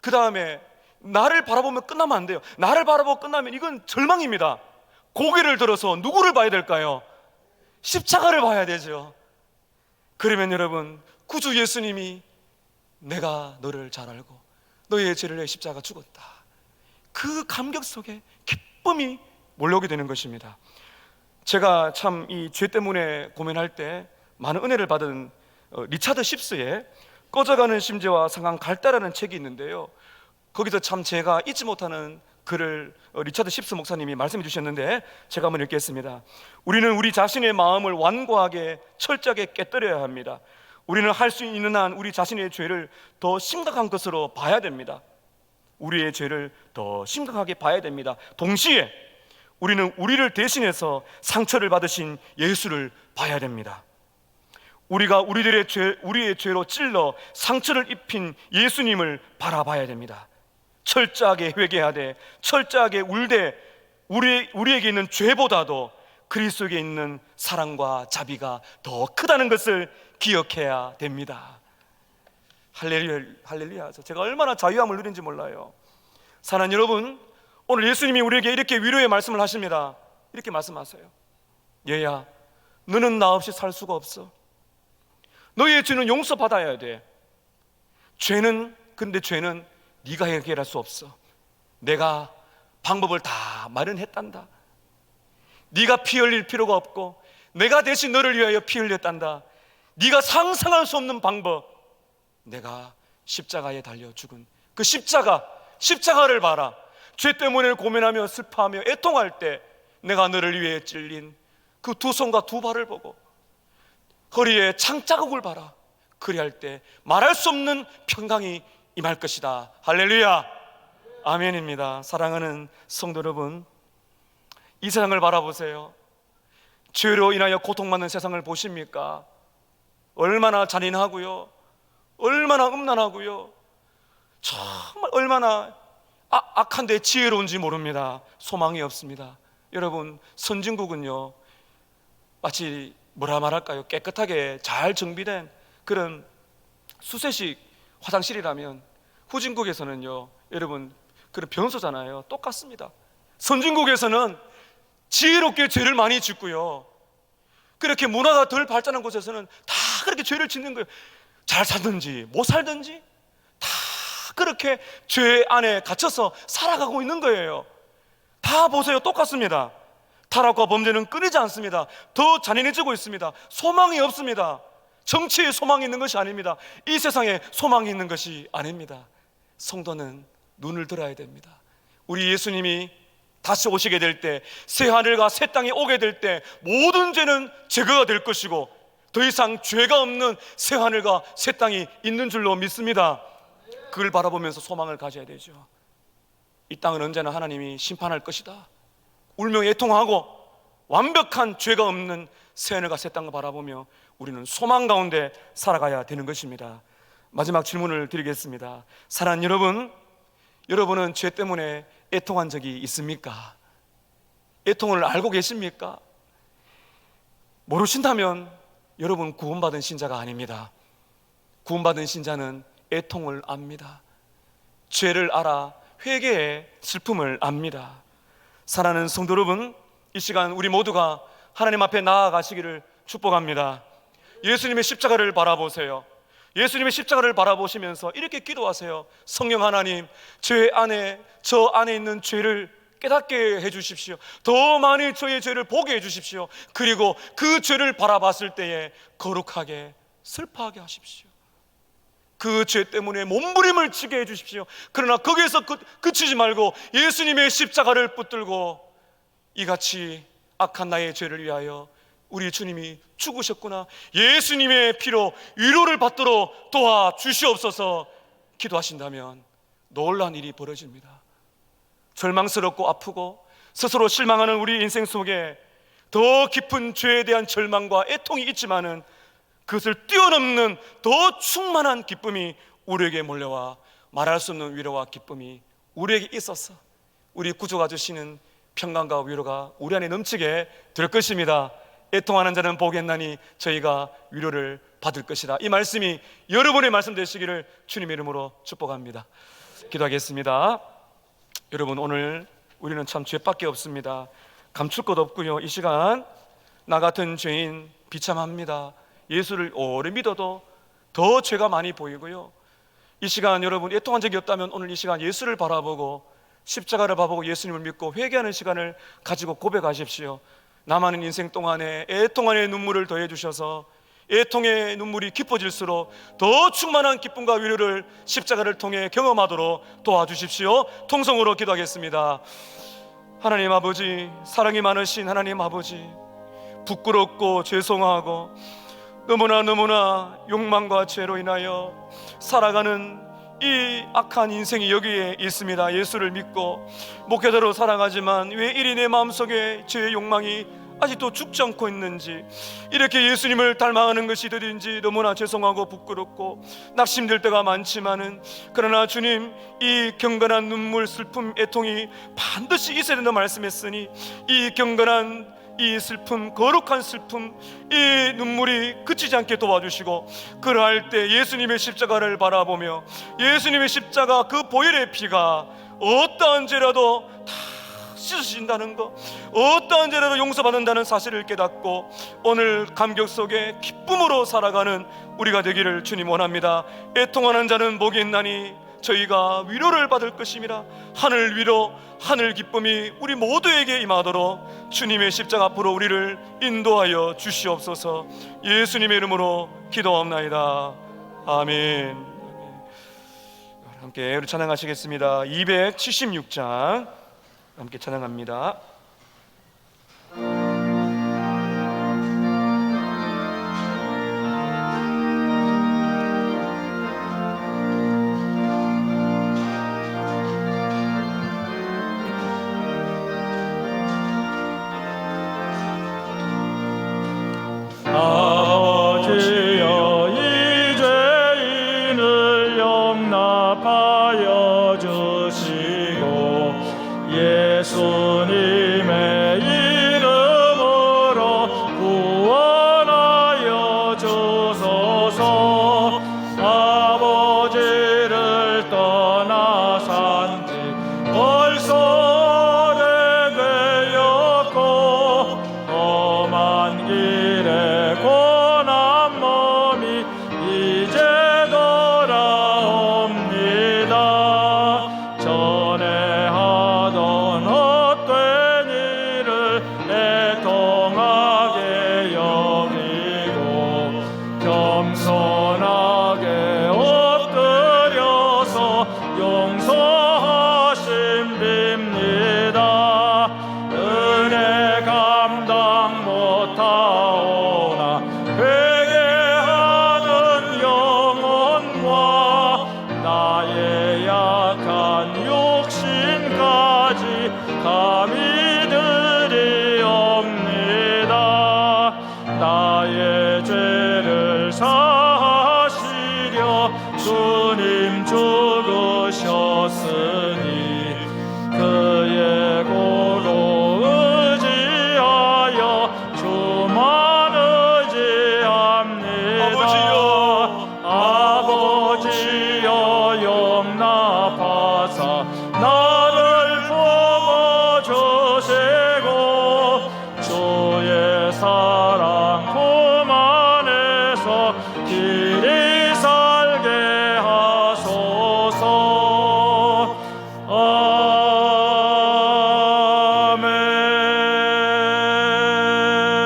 그 다음에 나를 바라보면 끝나면 안 돼요. 나를 바라보고 끝나면 이건 절망입니다. 고개를 들어서 누구를 봐야 될까요? 십자가를 봐야 되죠. 그러면 여러분, 구주 예수님이 내가 너를 잘 알고 너의 죄를 내 십자가 죽었다, 그 감격 속에 기쁨이 몰려오게 되는 것입니다. 제가 참 이 죄 때문에 고민할 때 많은 은혜를 받은 리차드 십스의 꺼져가는 심지와 상한 갈대라는 책이 있는데요, 거기서 참 제가 잊지 못하는 글을 리차드 십스 목사님이 말씀해 주셨는데 제가 한번 읽겠습니다. 우리는 우리 자신의 마음을 완고하게 철저하게 깨뜨려야 합니다. 우리는 할 수 있는 한 우리 자신의 죄를 더 심각한 것으로 봐야 됩니다. 우리의 죄를 더 심각하게 봐야 됩니다. 동시에 우리는 우리를 대신해서 상처를 받으신 예수를 봐야 됩니다. 우리가 우리의 죄로 찔러 상처를 입힌 예수님을 바라봐야 됩니다. 철저하게 회개하되 철저하게 울되 우리에게 있는 죄보다도 그리스도에게 있는 사랑과 자비가 더 크다는 것을 기억해야 됩니다. 할렐루야. 제가 얼마나 자유함을 누린지 몰라요. 사랑하는 여러분, 오늘 예수님이 우리에게 이렇게 위로의 말씀을 하십니다. 이렇게 말씀하세요. 얘야, 너는 나 없이 살 수가 없어. 너의 죄는 용서받아야 돼. 근데 죄는 네가 해결할 수 없어. 내가 방법을 다 마련했단다. 네가 피 흘릴 필요가 없고 내가 대신 너를 위하여 피 흘렸단다. 네가 상상할 수 없는 방법, 내가 십자가에 달려 죽은 그 십자가를 봐라. 죄 때문에 고민하며 슬퍼하며 애통할 때 내가 너를 위해 찔린 그 두 손과 두 발을 보고 허리에 창자국을 봐라. 그리할 때 말할 수 없는 평강이 임할 것이다. 할렐루야, 아멘입니다. 사랑하는 성도 여러분, 이 세상을 바라보세요. 죄로 인하여 고통받는 세상을 보십니까? 얼마나 잔인하고요, 얼마나 음란하고요, 정말 얼마나 악한데 지혜로운지 모릅니다. 소망이 없습니다. 여러분, 선진국은요 마치 뭐라 말할까요? 깨끗하게 잘 정비된 그런 수세식 화장실이라면 후진국에서는요, 여러분 그런 변소잖아요. 똑같습니다. 선진국에서는 지혜롭게 죄를 많이 짓고요, 그렇게 문화가 덜 발전한 곳에서는 다 그렇게 죄를 짓는 거예요. 잘 살든지 못 살든지 다 그렇게 죄 안에 갇혀서 살아가고 있는 거예요. 다 보세요. 똑같습니다. 타락과 범죄는 끊이지 않습니다. 더 잔인해지고 있습니다. 소망이 없습니다. 정치에 소망이 있는 것이 아닙니다. 이 세상에 소망이 있는 것이 아닙니다. 성도는 눈을 들어야 됩니다. 우리 예수님이 다시 오시게 될 때, 새 하늘과 새 땅이 오게 될 때 모든 죄는 제거가 될 것이고 더 이상 죄가 없는 새 하늘과 새 땅이 있는 줄로 믿습니다. 그걸 바라보면서 소망을 가져야 되죠. 이 땅은 언제나 하나님이 심판할 것이다. 울며 애통하고 완벽한 죄가 없는 새 하늘과 새 땅을 바라보며 우리는 소망 가운데 살아가야 되는 것입니다. 마지막 질문을 드리겠습니다. 사랑하는 여러분, 여러분은 죄 때문에 애통한 적이 있습니까? 애통을 알고 계십니까? 모르신다면 여러분 구원받은 신자가 아닙니다. 구원받은 신자는 애통을 압니다. 죄를 알아 회개의 슬픔을 압니다. 사랑하는 성도 여러분, 이 시간 우리 모두가 하나님 앞에 나아가시기를 축복합니다. 예수님의 십자가를 바라보세요. 예수님의 십자가를 바라보시면서 이렇게 기도하세요. 성령 하나님, 저 안에 있는 죄를 깨닫게 해주십시오. 더 많이 저의 죄를 보게 해주십시오. 그리고 그 죄를 바라봤을 때에 거룩하게 슬퍼하게 하십시오. 그 죄 때문에 몸부림을 치게 해주십시오. 그러나 거기에서 그치지 말고 예수님의 십자가를 붙들고 이같이 악한 나의 죄를 위하여 우리 주님이 죽으셨구나, 예수님의 피로 위로를 받도록 도와주시옵소서 기도하신다면 놀라운 일이 벌어집니다. 절망스럽고 아프고 스스로 실망하는 우리 인생 속에 더 깊은 죄에 대한 절망과 애통이 있지만은 그것을 뛰어넘는 더 충만한 기쁨이 우리에게 몰려와 말할 수 없는 위로와 기쁨이 우리에게 있어서 우리 구주가 주시는 평강과 위로가 우리 안에 넘치게 될 것입니다. 애통하는 자는 복겠나니 저희가 위로를 받을 것이다. 이 말씀이 여러분의 말씀 되시기를 주님의 이름으로 축복합니다. 기도하겠습니다. 여러분, 오늘 우리는 참 죄밖에 없습니다. 감출 것 없고요. 이 시간 나 같은 죄인 비참합니다. 예수를 오래 믿어도 더 죄가 많이 보이고요. 이 시간 여러분 애통한 적이 없다면 오늘 이 시간 예수를 바라보고 십자가를 바라보고 예수님을 믿고 회개하는 시간을 가지고 고백하십시오. 남아있는 인생 동안에 애통의 눈물을 더해 주셔서 애통의 눈물이 깊어질수록 더 충만한 기쁨과 위로를 십자가를 통해 경험하도록 도와주십시오. 통성으로 기도하겠습니다. 하나님 아버지, 사랑이 많으신 하나님 아버지, 부끄럽고 죄송하고 너무나 욕망과 죄로 인하여 살아가는 이 악한 인생이 여기에 있습니다. 예수를 믿고 목회자로 살아가지만 왜 이리 내 마음속에 죄의 욕망이 아직도 죽지 않고 있는지, 이렇게 예수님을 닮아가는 것이 더딘지 너무나 죄송하고 부끄럽고 낙심될 때가 많지만은, 그러나 주님, 이 경건한 눈물, 슬픔, 애통이 반드시 있어야 된다고 말씀했으니 이 경건한 이 슬픔, 거룩한 슬픔, 이 눈물이 그치지 않게 도와주시고, 그러할 때 예수님의 십자가를 바라보며 예수님의 십자가 그 보혈의 피가 어떠한 죄라도 다 씻으신다는 것, 어떠한 죄라도 용서받는다는 사실을 깨닫고 오늘 감격 속에 기쁨으로 살아가는 우리가 되기를 주님 원합니다. 애통하는 자는 복이 있나니 저희가 위로를 받을 것임이라. 하늘 위로, 하늘 기쁨이 우리 모두에게 임하도록 주님의 십자가 앞으로 우리를 인도하여 주시옵소서. 예수님의 이름으로 기도합나이다. 아멘. 함께 우리 찬양하시겠습니다. 276장 함께 찬양합니다. 아버지여, 이 죄인을 용납하여 주시고 예수님의 이름으로 구원하여 주소서. 아버지를 떠나 산지 주님 죽으셨으니 그의 고로 의지하여 주만 의지합니다. 아버지여 용납하사 나를 품어주시고 주의 사랑 품 안에서 길이 살게 하소서.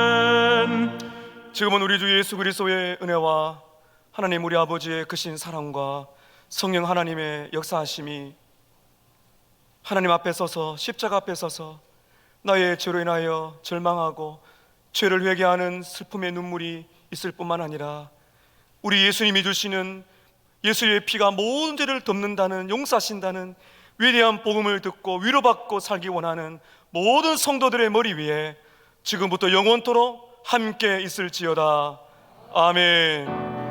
아멘. 지금은 우리 주 예수 그리스도의 은혜와 하나님 우리 아버지의 크신 사랑과 성령 하나님의 역사하심이 하나님 앞에 서서 십자가 앞에 서서 나의 죄로 인하여 절망하고 죄를 회개하는 슬픔의 눈물이 있을 뿐만 아니라 우리 예수님이 주시는 예수의 피가 모든 죄를 덮는다는 용서하신다는 위대한 복음을 듣고 위로받고 살기 원하는 모든 성도들의 머리 위에 지금부터 영원토록 함께 있을지어다. 아멘.